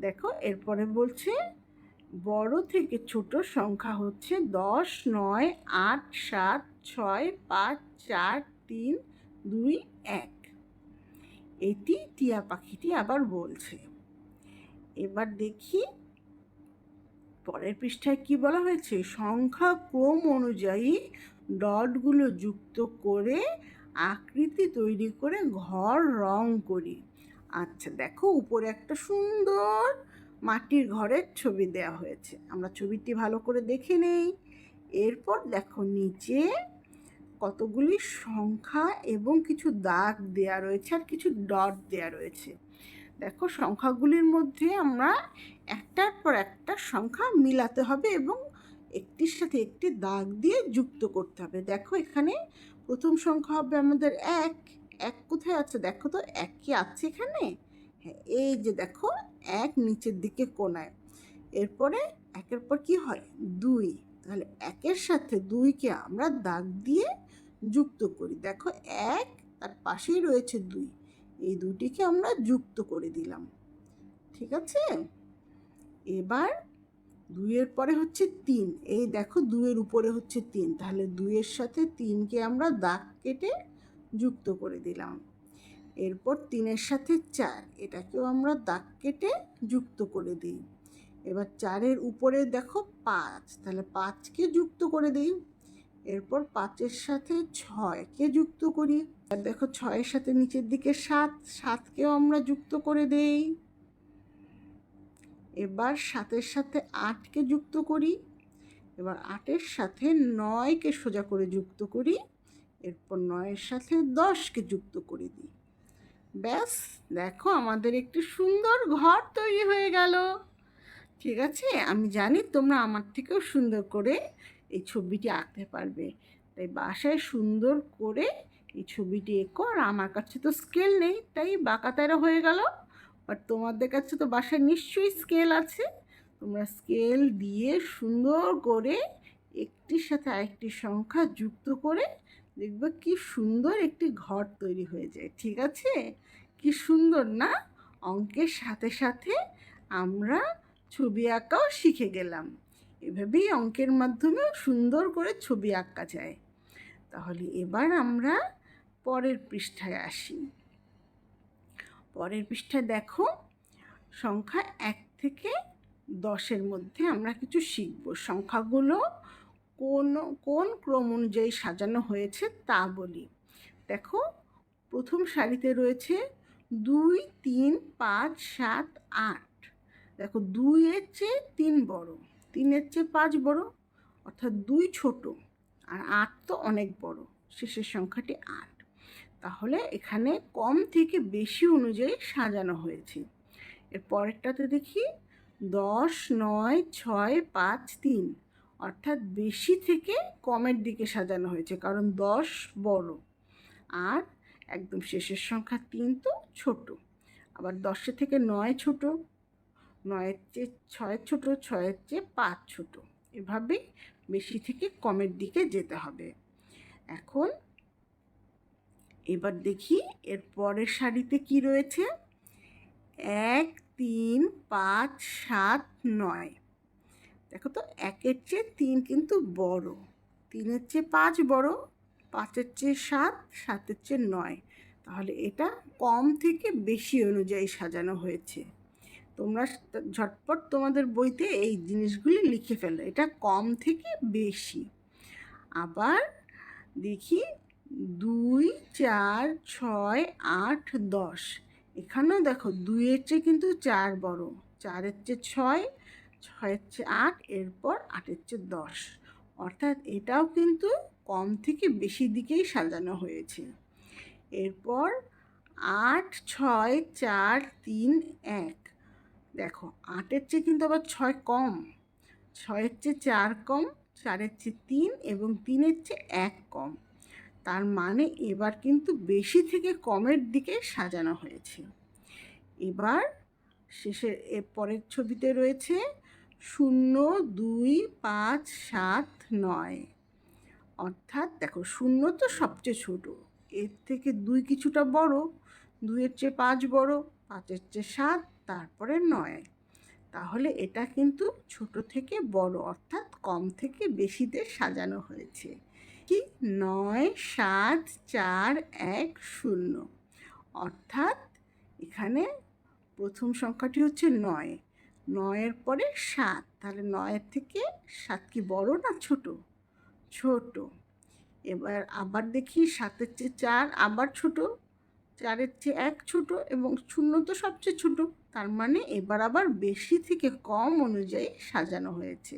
[SPEAKER 1] দেখো এরপরে বলছে বড় থেকে ছোট সংখ্যা হচ্ছে 10, 9, 8, 7, 6, 5, 4, 3, 2, 1। এটি টিয়া পাখিটি আবার বলছে। এবার দেখি পরের পৃষ্ঠায় কি বলা হয়েছে। সংখ্যা ক্রম অনুযায়ী ডটগুলো যুক্ত করে আকৃতি তৈরি করে ঘর রং করি। আচ্ছা দেখো, উপরে একটা সুন্দর মাটির ঘরের ছবি দেওয়া হয়েছে। আমরা ছবিটি ভালো করে দেখে নেই। এরপর দেখো নিচে কতগুলি সংখ্যা এবং কিছু দাগ দেয়া রয়েছে আর কিছু ডট দেয়া রয়েছে। দেখো সংখ্যাগুলির মধ্যে আমরা একটার পর একটা সংখ্যা মিলাতে হবে এবং একটির সাথে একটি দাগ দিয়ে যুক্ত করতে হবে। দেখো এখানে প্রথম সংখ্যা হবে আমাদের 1। 1 কোথায় আছে দেখো তো, 1 কি আছে এখানে? হ্যাঁ, এই যে দেখো 1 নিচের দিকে কোণায়। এরপরে 1-এর পর কি হয় 2, তাহলে 1-এর সাথে 2-কে আমরা দাগ দিয়ে যুক্ত করি। দেখো 1, তার পাশেই রয়েছে 2, এই দুটিকে আমরা যুক্ত করে দিলাম। ঠিক আছে, এবার 2-এর পরে হচ্ছে 3, এই দেখো 2-এর উপরে হচ্ছে 3, তাহলে 2-এর সাথে 3-কে আমরা দাগ কেটে যুক্ত করে দিলাম। এরপর 3-এর সাথে 4, এটাকেও আমরা দাগ কেটে যুক্ত করে দিই। এবার 4-এর উপরে দেখো 5, তাহলে 5-কে যুক্ত করে দিই। এরপর 5-এর সাথে 6-কে যুক্ত করি। আর দেখো 6-এর সাথে নিচের দিকে 7, 7-কেও আমরা যুক্ত করে দেই। এবার 7-এর সাথে 8-কে যুক্ত করি। এবার 8-এর সাথে 9-কে সোজা করে যুক্ত করি। এরপর 9-এর সাথে 10-কে যুক্ত করে দিই। ব্যাস, দেখো আমাদের একটি সুন্দর ঘর তৈরি হয়ে গেল। ঠিক আছে, আমি জানি তোমরা আমার থেকেও সুন্দর করে এই ছবিটি আঁকতে পারবে। তাই বাসায় সুন্দর করে এই ছবিটি এঁকো। আর আমার কাছে তো স্কেল নেই, তাই বাঁকাতেরা হয়ে গেল। আর তোমাদের কাছে তো বাসায় নিশ্চয়ই স্কেল আছে। তোমরা স্কেল দিয়ে সুন্দর করে একটির সাথে আরেকটি সংখ্যা যুক্ত করে দেখবে কি সুন্দর একটি ঘর তৈরি হয়ে যায়। ঠিক আছে, কি সুন্দর না? অঙ্কের সাথে সাথে আমরা ছবি আঁকাও শিখে গেলাম। এভাবেই অঙ্কের মাধ্যমেও সুন্দর করে ছবি আঁকা যায়। তাহলে এবার আমরা পরের পৃষ্ঠায় আসি। পরের পৃষ্ঠায় দেখো সংখ্যা 1 থেকে 10-এর মধ্যে আমরা কিছু শিখব। সংখ্যাগুলো কোন ক্রম অনুযায়ী সাজানো হয়েছে তা বলি। দেখো প্রথম সারিতে রয়েছে 2, 3, 5, 7, 8। দেখো 2-এর চেয়ে 3 বড়, 3-এর চেয়ে 5 বড়, অর্থাৎ 2 ছোট, আর 8 তো অনেক বড়। শেষের সংখ্যাটি 8। তাহলে এখানে কম থেকে বেশি অনুযায়ী সাজানো হয়েছে। এর পরেরটাতে দেখি 10, 9, 6, 5, 3, অর্থাৎ বেশি থেকে কমের দিকে সাজানো হয়েছে, কারণ 10 বড় আর একদম শেষের সংখ্যা 3 তো ছোট। আবার 10-এর থেকে 9 ছোট, 9-এর চেয়ে 6 ছোট, 6-এর চেয়ে 5 ছোট। এভাবেই বেশি থেকে কমের দিকে যেতে হবে। এখন এবার দেখি এর পরের সারিতে কি রয়েছে। 1, 3, 5, 7, 9। দেখো তো 1-এর চেয়ে 3 কিন্তু বড়, 3-এর চেয়ে 5 বড়, 5-এর চেয়ে 7, 7-এর চেয়ে 9। তাহলে এটা কম থেকে বেশি অনুযায়ী সাজানো হয়েছে। তোমরা ঝটপট তোমাদের বইতে এই জিনিসগুলি লিখে ফেলো, এটা কম থেকে বেশি। আবার দেখি 2, 4, 6, 8, 10। এখানেও দেখো 2-এর চেয়ে কিন্তু 4 বড়, 4-এর চেয়ে 6, 6-এর চেয়ে 8, এরপর 8-এর চেয়ে 10। অর্থাৎ এটাও কিন্তু কম থেকে বেশি দিকেই সাজানো হয়েছে। এরপর 8, 6, 4, 3, 1। দেখো 8-এর চেয়ে কিন্তু আবার 6 কম, 6-এর চেয়ে 4 কম, 4-এর চেয়ে 3 এবং 3-এর চেয়ে 1 কম। তার মানে এবার কিন্তু বেশি থেকে কমের দিকে সাজানো হয়েছে। এবার শেষের পরের ছবিতে রয়েছে 0, 2, 5, 7, 9। অর্থাৎ দেখো 0 তো সবচেয়ে ছোট, এর থেকে 2 কিছুটা বড়, 2-এর চেয়ে 5 বড়, 5-এর চেয়ে 7, তারপরে 9। তাহলে এটা কিন্তু ছোট থেকে বড় অর্থাৎ কম থেকে বেশিতে সাজানো হয়েছে। কি 9 7 4 1 0, অর্থাৎ এখানে প্রথম সংখ্যাটি হচ্ছে 9, 9-এর পরে 7, তাহলে 9-এর থেকে 7 কি বড় না ছোট? ছোট। এবার আবার দেখি 7-এর চেয়ে 4 আবার ছোট, 4-এর চেয়ে 1 ছোট এবং 0 তো সবচেয়ে ছোট, তার মানে এবার আবার বেশি থেকে কম অনুযায়ী সাজানো হয়েছে।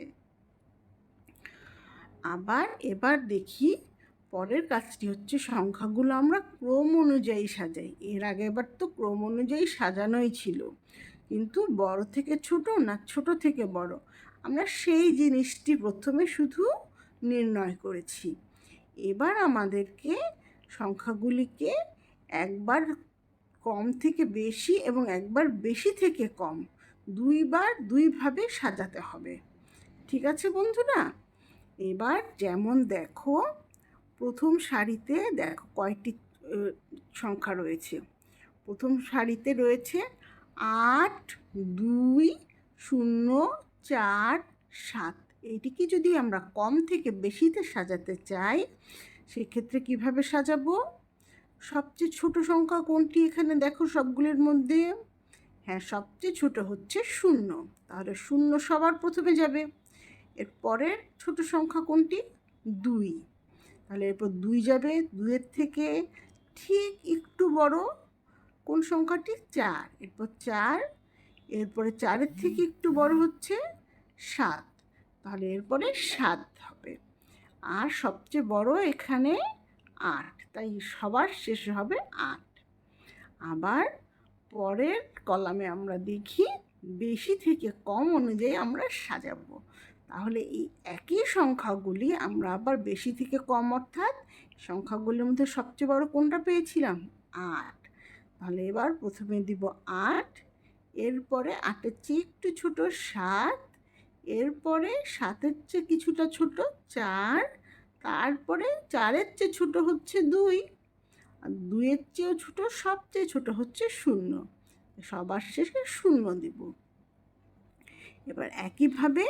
[SPEAKER 1] এবার দেখি পরের কাজটি হচ্ছে সংখ্যাগুলো আমরা ক্রম অনুযায়ী সাজাই। এর আগে এবার তো ক্রম অনুযায়ী সাজানোই ছিল, কিন্তু বড় থেকে ছোট না ছোট থেকে বড়, আমরা সেই জিনিসটি প্রথমে শুধু নির্ণয় করেছি। এবার আমাদেরকে সংখ্যাগুলিকে একবার কম থেকে বেশি এবং একবার বেশি থেকে কম দুইবার দুইভাবে সাজাতে হবে। ঠিক আছে বন্ধুরা? এবার যেমন দেখো, প্রথম সারিতে দেখো কয়টি সংখ্যা রয়েছে। প্রথম সারিতে রয়েছে 8 2 0 4 7। এইটিকে যদি আমরা কম থেকে বেশিতে সাজাতে চাই, সেক্ষেত্রে কিভাবে সাজাবো? সবচেয়ে ছোট সংখ্যা কোনটি এখানে দেখো সবগুলির মধ্যে? হ্যাঁ, সবচেয়ে ছোট হচ্ছে 0, তাহলে 0 সবার প্রথমে যাবে। এর পরের ছোট সংখ্যা কোনটি? 2, তাহলে এরপর 2 যাবে। 2-এর থেকে ঠিক একটু বড় কোন সংখ্যাটি? 4, এরপর 4, এরপরে 4-এর থেকে একটু বড় হচ্ছে 7, তাহলে এরপরে 7 হবে। আর সবচেয়ে বড় এখানে 8, তাই সবার শেষে হবে 8। আবার পরের কলামে আমরা দেখি বেশি থেকে কম অনুযায়ী আমরা সাজাবো। তাহলে এই একই সংখ্যাগুলি আমরা আবার বেশি থেকে কম, অর্থাৎ সংখ্যাগুলির মধ্যে সবচেয়ে বড় কোনটা পেয়েছিলাম? 8। তাহলে এবার প্রথমে দিব 8, এরপরে 8-এর চেয়ে একটু ছোট 7, এরপরে 7-এর চেয়ে কিছুটা ছোট 4, তারপরে 4-এর চেয়ে ছোট হচ্ছে 2, আর 2-এর চেয়েও ছোট, সবচেয়ে ছোট হচ্ছে 0, সবার শেষে 0 দিব। এবার একইভাবে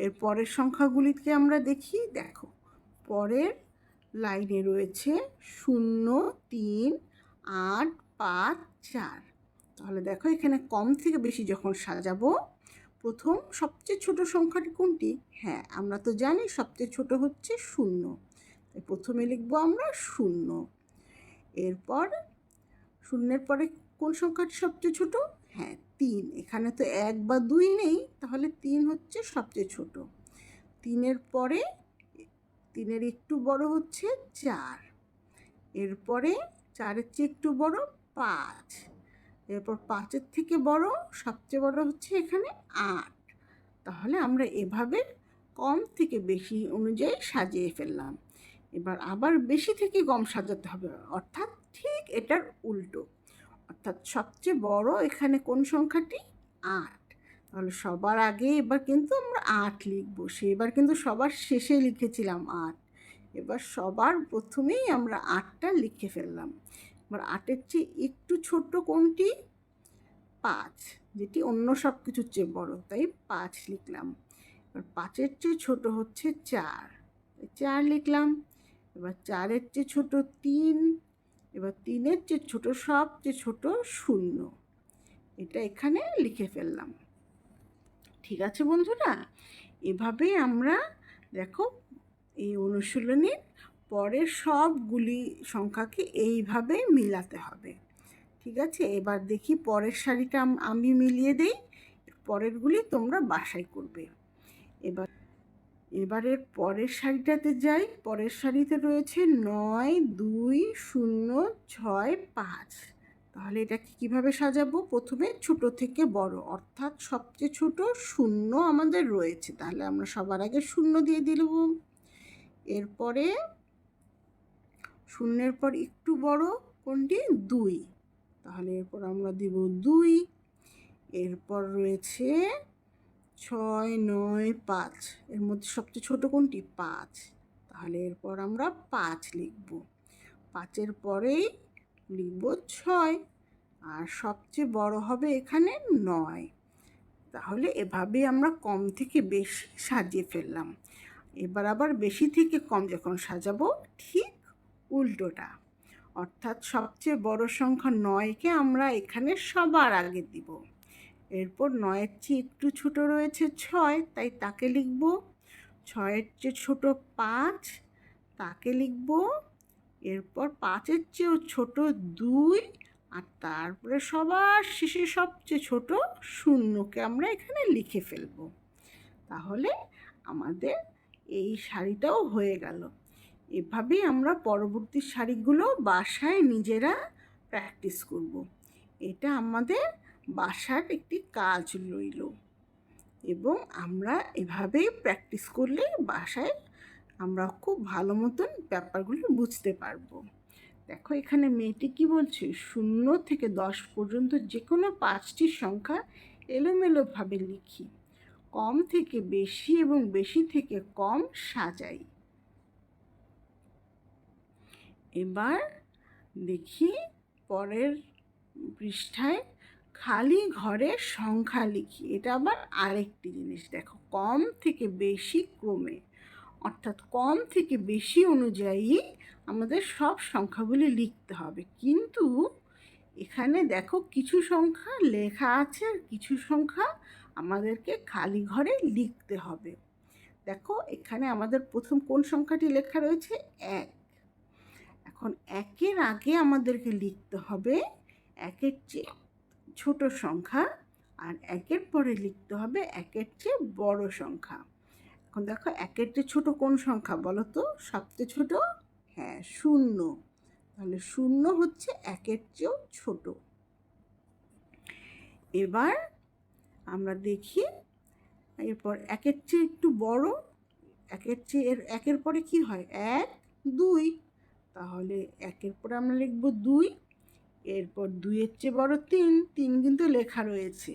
[SPEAKER 1] এর পরের সংখ্যাগুলিকে আমরা দেখি। দেখো পরের লাইনে রয়েছে 0 3 8 5 4। তাহলে দেখো এখানে কম থেকে বেশি যখন সাজাবো, প্রথম সবচেয়ে ছোট সংখ্যাটি কোনটি? হ্যাঁ, আমরা তো জানি সবচেয়ে ছোট হচ্ছে 0, তাই প্রথমে লিখবো আমরা 0। এরপর 0-এর পরে কোন সংখ্যাটি সবচেয়ে ছোট? হ্যাঁ, 3। এখানে তো 1 বা 2 নেই, তাহলে 3 হচ্ছে সবচেয়ে ছোট। 3-এর পরে 3-এর একটু বড় হচ্ছে 4, এরপরে 4-এর চেয়ে একটু বড় 5, এরপর 5-এর থেকে বড় সবচেয়ে বড় হচ্ছে এখানে 8। তাহলে আমরা এভাবে কম থেকে বেশি অনুযায়ী সাজিয়ে ফেললাম। এবার আবার বেশি থেকে কম সাজাতে হবে, অর্থাৎ ঠিক এটার উল্টো, অর্থাৎ সবচেয়ে বড় এখানে কোন সংখ্যাটি? 8। তাহলে সবার আগে এবার কিন্তু আমরা 8 লিখব, সেবার কিন্তু সবার শেষে লিখেছিলাম 8, এবার সবার প্রথমেই আমরা 8টা লিখে ফেললাম। এবার 8-এর চেয়ে একটু ছোট কোনটি? 5, যেটি অন্য সব কিছুর চেয়ে বড়, তাই 5 লিখলাম। এবার 5-এর চেয়ে ছোট হচ্ছে 4, 4 লিখলাম। এবার 4-এর চেয়ে ছোট 3, এবার 3-এর চেয়ে ছোট সবচেয়ে ছোট 0, এটা এখানে লিখে ফেললাম। ঠিক আছে বন্ধুরা? এভাবেই আমরা দেখো এই অনুশীলনীর পরের সবগুলি সংখ্যাকে এইভাবে মিলাতে হবে। ঠিক আছে? এবার দেখি পরের সারিটা আমি মিলিয়ে দেই, পরেরগুলি তোমরা বাসায় করবে। এবারের পরের সারিটাতে যাই। পরের সারিতে রয়েছে 9 2 0 6 5। তাহলে এটাকে কিভাবে সাজাবো? প্রথমে ছোট থেকে বড়, অর্থাৎ সবচেয়ে ছোট 0 আমাদের রয়েছে, তাহলে আমরা সবার আগে 0 দিয়ে দিলাম। এরপরে 0-এর পর একটু বড় কোনটি? 2, তাহলে এরপর আমরা দিব 2। এরপর রয়েছে 6 9 5, এর মধ্যে সবচেয়ে ছোট কোনটি? 5, তাহলে এরপর আমরা 5 লিখব। 5-এর পরেই লিখব 6, আর সবচেয়ে বড় হবে এখানে 9। তাহলে এভাবে আমরা কম থেকে বেশি সাজিয়ে ফেললাম। এবার আবার বেশি থেকে কম যখন সাজাবো ঠিক উল্টোটা, অর্থাৎ সবচেয়ে বড় সংখ্যা 9কে আমরা এখানে সবার আগে দিব। এরপর 9-এর চেয়ে একটু ছোট রয়েছে 6, তাই তাকে লিখব। 6-এর চেয়ে ছোট 5, তাকে লিখব। এরপর 5-এর চেয়েও ছোট 2, আর তারপরে সবার শেষে সবচেয়ে ছোট 0কে আমরা এখানে লিখে ফেলব। তাহলে আমাদের এই সারিটাও হয়ে গেল। এভাবেই আমরা পরবর্তী সারিগুলো বাসায় নিজেরা প্র্যাকটিস করব। এটা আমাদের বাসার একটি কাজ রইল, এবং আমরা এভাবেই প্র্যাকটিস করলে বাসায় আমরা খুব ভালো মতন ব্যাপারগুলো বুঝতে পারবো। দেখো এখানে মেয়েটি কি বলছে, 0 থেকে 10 পর্যন্ত যে কোনো 5টি সংখ্যা এলোমেলোভাবে লিখি, কম থেকে বেশি এবং বেশি থেকে কম সাজাই। এবার দেখি পরের পৃষ্ঠায় খালি ঘরে সংখ্যা লিখি। এটা আবার আরেকটি জিনিস। দেখো, কম থেকে বেশি ক্রমে, অর্থাৎ কম থেকে বেশি অনুযায়ী আমাদের সব সংখ্যাগুলি লিখতে হবে। কিন্তু এখানে দেখো কিছু সংখ্যা লেখা আছে আর কিছু সংখ্যা আমাদেরকে খালি ঘরে লিখতে হবে। দেখো এখানে আমাদের প্রথম কোন সংখ্যাটি লেখা রয়েছে? 1। এখন 1-এর আগে আমাদেরকে লিখতে হবে 1-এর চেয়ে ছোট সংখ্যা, আর 1-এর পরে লিখতে হবে 1-এর চেয়ে বড় সংখ্যা। এখন দেখো 1-এর চেয়ে ছোট কোন সংখ্যা বলো তো? সবচেয়ে ছোট? হ্যাঁ, 0। তাহলে 0 হচ্ছে 1-এর চেয়েও ছোট। এবার আমরা দেখি এরপর 1-এর চেয়ে একটু বড়, 1-এর পরে কি হয়? 1, 2। তাহলে 1-এর পরে আমরা লিখব 2। এরপর 2-এর চেয়ে বড় 3, 3 কিন্তু লেখা রয়েছে।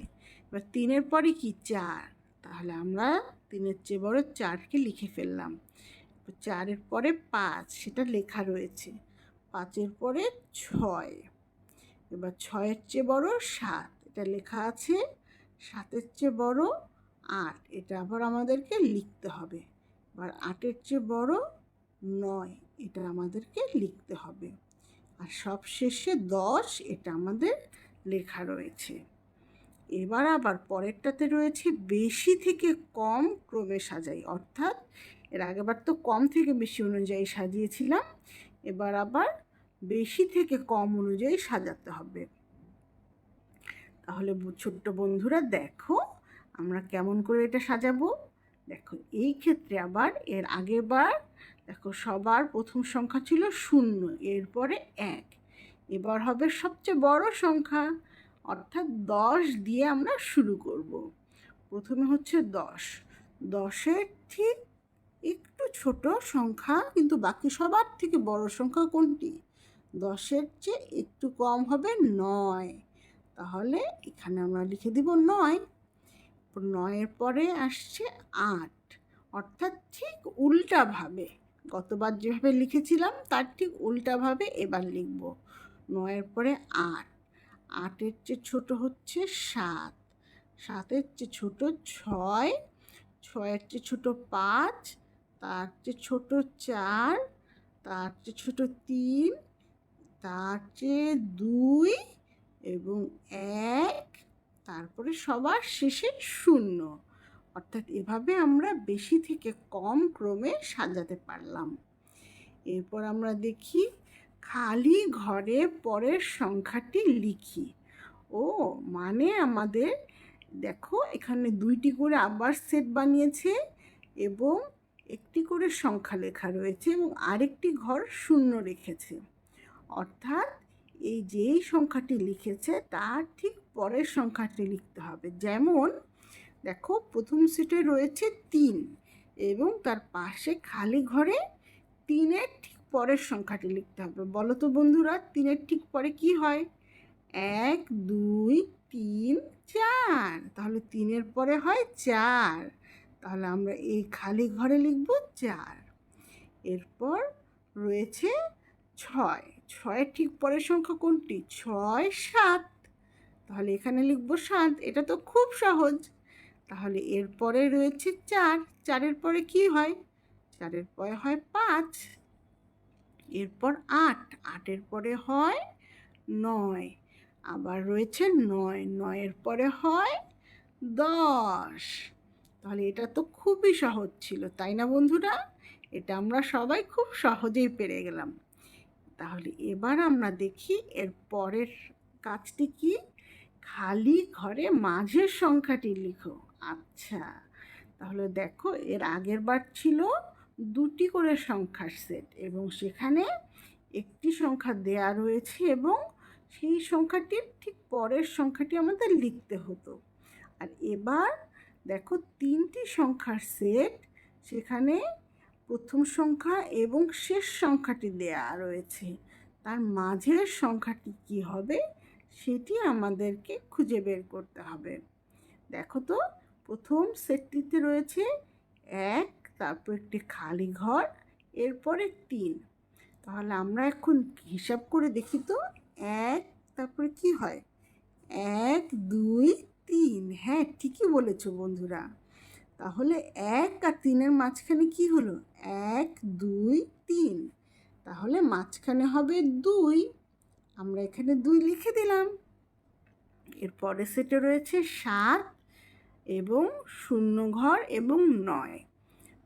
[SPEAKER 1] এবার 3-এর পরে কি? 4। তাহলে আমরা 3-এর চেয়ে বড় 4কে লিখে ফেললাম। 4-এর পরে 5, সেটা লেখা রয়েছে। 5-এর পরে 6। এবার 6-এর চেয়ে বড় 7, এটা লেখা আছে। 7-এর চেয়ে বড় 8, এটা আবার আমাদেরকে লিখতে হবে। এবার 8-এর চেয়ে বড় 9, এটা আমাদেরকে লিখতে হবে। আর সবশেষে 10, এটা আমাদের লেখা রয়েছে। এবার আবার পরেরটাতে রয়েছে বেশি থেকে কম ক্রমে সাজাই, অর্থাৎ এর আগেবার তো কম থেকে বেশি অনুযায়ী সাজিয়েছিলাম, এবার আবার বেশি থেকে কম অনুযায়ী সাজাতে হবে। তাহলে ছোট্ট বন্ধুরা দেখো আমরা কেমন করে এটা সাজাবো। দেখো এই ক্ষেত্রে আবার এর আগেরবার দেখো সবার প্রথম সংখ্যা ছিল 0, এরপরে 1। এবার হবে সবচেয়ে বড় সংখ্যা, অর্থাৎ 10 দিয়ে আমরা শুরু করব। প্রথমে হচ্ছে 10। 10-এর ঠিক একটু ছোট সংখ্যা, কিন্তু বাকি সবার থেকে বড় সংখ্যা কোনটি? 10-এর চেয়ে একটু কম হবে 9। তাহলে এখানে আমরা লিখে দিব 9। 9-এর পরে আসছে 8, অর্থাৎ ঠিক উল্টাভাবে গতবার যেভাবে লিখেছিলাম তার ঠিক উল্টাভাবে এবার লিখব। 9-এর পরে 8, 8-এর চেয়ে ছোট হচ্ছে 7, 7-এর চেয়ে ছোট 6, 6-এর চেয়ে ছোট 5, তার চেয়ে ছোট 4, তার চেয়ে ছোট 3, তার চেয়ে 2 এবং 1, তারপরে সবার শেষে 0। অর্থাৎ এভাবে আমরা বেশি থেকে কম ক্রমে সাজাতে পারলাম। এরপর আমরা দেখি খালি ঘরে পরের সংখ্যাটি লিখি। মানে আমাদের দেখো এখানে 2টি করে আবার সেট বানিয়েছে এবং একটি করে সংখ্যা লেখা রয়েছে এবং আরেকটি ঘর 0 রেখেছে। অর্থাৎ এই যেই সংখ্যাটি লিখেছে তার ঠিক পরের সংখ্যাটি লিখতে হবে। যেমন দেখো প্রথম সেটে রয়েছে 3 এবং তার পাশে খালি ঘরে 3-এর ঠিক পরের সংখ্যাটি লিখতে হবে। বলো তো বন্ধুরা, 3-এর ঠিক পরে কি হয়? 1, 2, 3, 4। তাহলে 3-এর পরে হয় 4। তাহলে আমরা এই খালি ঘরে লিখব 4। এরপর রয়েছে 6। 6-এর ঠিক পরের সংখ্যা কোনটি? 6, 7। তাহলে এখানে লিখব 7। এটা তো খুব সহজ। তাহলে এরপরে রয়েছে 4। 4-এর পরে কি হয়? 4-এর পরে হয় 5, এরপর 8, 8-এর পরে হয় 9, আবার রয়েছে 9, 9-এর পরে হয় 10। তাহলে এটা তো খুবই সহজ ছিল, তাই না বন্ধুরা? এটা আমরা সবাই খুব সহজেই পেরে গেলাম। তাহলে এবার আমরা দেখি এর পরের কাজটি কি। খালি ঘরে মাঝের সংখ্যাটি লিখো। আচ্ছা, তাহলে দেখো, এর আগের বার ছিল 2টি করে সংখ্যার সেট এবং সেখানে একটি সংখ্যা দেয়া রয়েছে এবং সেই সংখ্যাটির ঠিক পরের সংখ্যাটি আমাদের লিখতে হতো। আর এবার দেখো 3টি সংখ্যার সেট, সেখানে প্রথম সংখ্যা এবং শেষ সংখ্যাটি দেয়া রয়েছে, তার মাঝের সংখ্যাটি কি হবে সেটি আমাদেরকে খুঁজে বের করতে হবে। দেখো তো, প্রথম সেটটিতে রয়েছে 1, তারপর একটি খালি ঘর, এরপরে 3। তাহলে আমরা এখন হিসাব করে দেখি তো, 1, তারপরে কি হয়, 1, 2, 3। হ্যাঁ, ঠিকই বলেছো বন্ধুরা। তাহলে 1 আর 3-এর মাঝখানে কি হলো, 1, 2, 3। তাহলে মাঝখানে হবে 2, আমরা এখানে 2 লিখে দিলাম। এরপরে সেটে রয়েছে 7 এবং 0 ঘর এবং 9।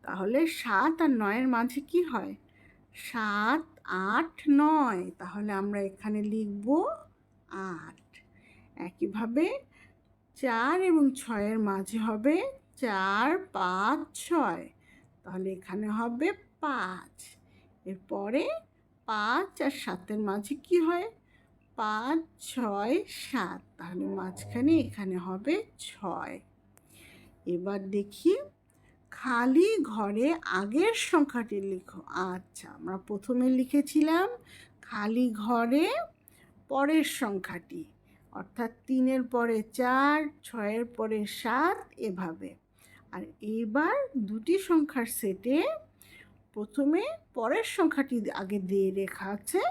[SPEAKER 1] তাহলে 7 আর 9-এর মাঝে কি হয়, 7, 8, 9। তাহলে আমরা এখানে লিখব 8। একইভাবে 4 এবং 6-এর মাঝে হবে 4, 5, 6। তাহলে এখানে হবে 5। এরপরে 5 আর 7-এর মাঝে কি হয়, 5, 6, 7। তাহলে মাঝখানে এখানে হবে 6। এবার দেখি খালি ঘরে আগের সংখ্যাটি লিখো। আচ্ছা, আমরা প্রথমে লিখেছিলাম খালি ঘরে পরের সংখ্যাটি, অর্থাৎ 3-এর পরে 4, 6-এর পরে 7, এভাবে। আর এইবার 2টি সংখ্যার সেটে প্রথমে পরের সংখ্যাটি আগে দিয়ে রেখা আছে,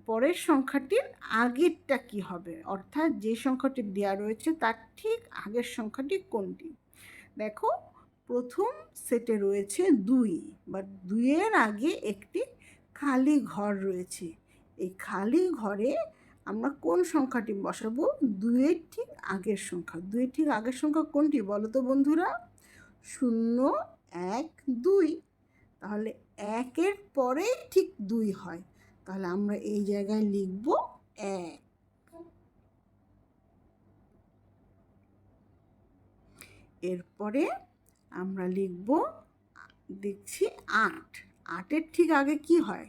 [SPEAKER 1] পরের সংখ্যাটির আগেরটা কি হবে, অর্থাৎ যে সংখ্যাটি দেওয়া রয়েছে তার ঠিক আগের সংখ্যাটি কোনটি। দেখো, প্রথম সেটে রয়েছে 2, বা 2-এর আগে একটি খালি ঘর রয়েছে। এই খালি ঘরে আমরা কোন সংখ্যাটি বসাবো, 2-এর ঠিক আগের সংখ্যা। 2-এর ঠিক আগের সংখ্যা কোনটি বলো তো বন্ধুরা, 0, 1, 2। তাহলে 1-এর পরে ঠিক 2 হয়, তাহলে আমরা এই জায়গায় লিখব 1। এরপরে আমরা লিখব, দেখছি 8। 8-এর ঠিক আগে কি হয়,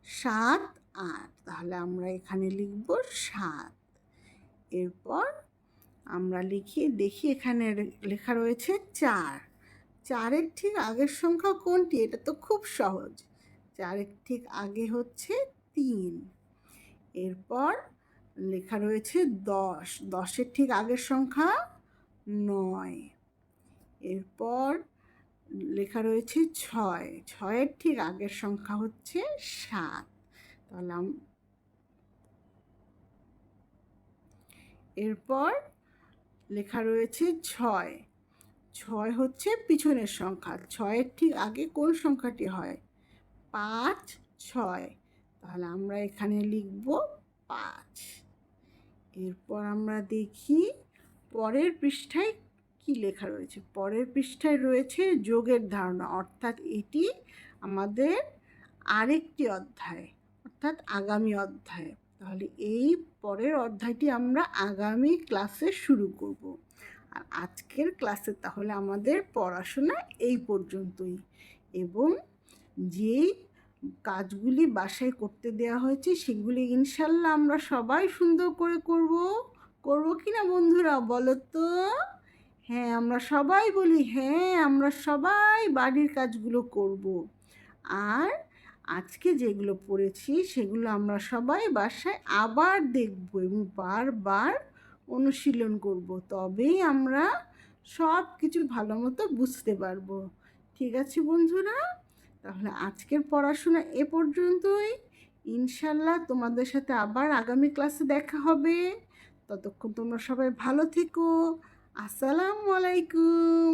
[SPEAKER 1] 7, 8। তাহলে আমরা এখানে লিখব 7। এরপর আমরা দেখি এখানে লেখা রয়েছে 4। 4-এর ঠিক আগের সংখ্যা কোনটি, এটা তো খুব সহজ। 4-এর ঠিক আগে হচ্ছে 3। এরপর লেখা রয়েছে 10। 10-এর ঠিক আগের সংখ্যা 9। এরপর লেখা রয়েছে 6। 6-এর ঠিক আগের সংখ্যা হচ্ছে 7। তাহলে এরপর লেখা রয়েছে 6। 6 হচ্ছে পিছনের সংখ্যা। 6-এর ঠিক আগে কোন সংখ্যাটি হয়, 5, 6। তাহলে আমরা এখানে লিখব 5। এরপর আমরা দেখি পরের পৃষ্ঠায় কি লেখা রয়েছে। পরের পৃষ্ঠায় রয়েছে যোগের ধারণা, অর্থাৎ এটি আমাদের আরেকটি অধ্যায়, অর্থাৎ আগামী অধ্যায়। তাহলে এই পরের অধ্যায়টি আমরা আগামী ক্লাসে শুরু করব। আর আজকের ক্লাসে তাহলে আমাদের পড়াশোনা এই পর্যন্তই, এবং যেই কাজগুলি বাসায় করতে দেওয়া হয়েছে সেগুলি ইনশাল্লাহ আমরা সবাই সুন্দর করে করব কি না বন্ধুরা, বলো তো? হ্যাঁ, আমরা সবাই বলি হ্যাঁ, আমরা সবাই বাড়ির কাজগুলো করব। আর আজকে যেগুলো পড়েছি সেগুলো আমরা সবাই বাসায় আবার দেখব এবং বারবার অনুশীলন করব, তবেই আমরা সব কিছু ভালো মতো বুঝতে পারবো। ঠিক আছে বন্ধুরা, তাহলে আজকের পড়াশোনা এ পর্যন্তই। ইনশাল্লাহ তোমাদের সাথে আবার আগামী ক্লাসে দেখা হবে। ততক্ষণ তোমরা সবাই ভালো থেকো। আসসালামু আলাইকুম।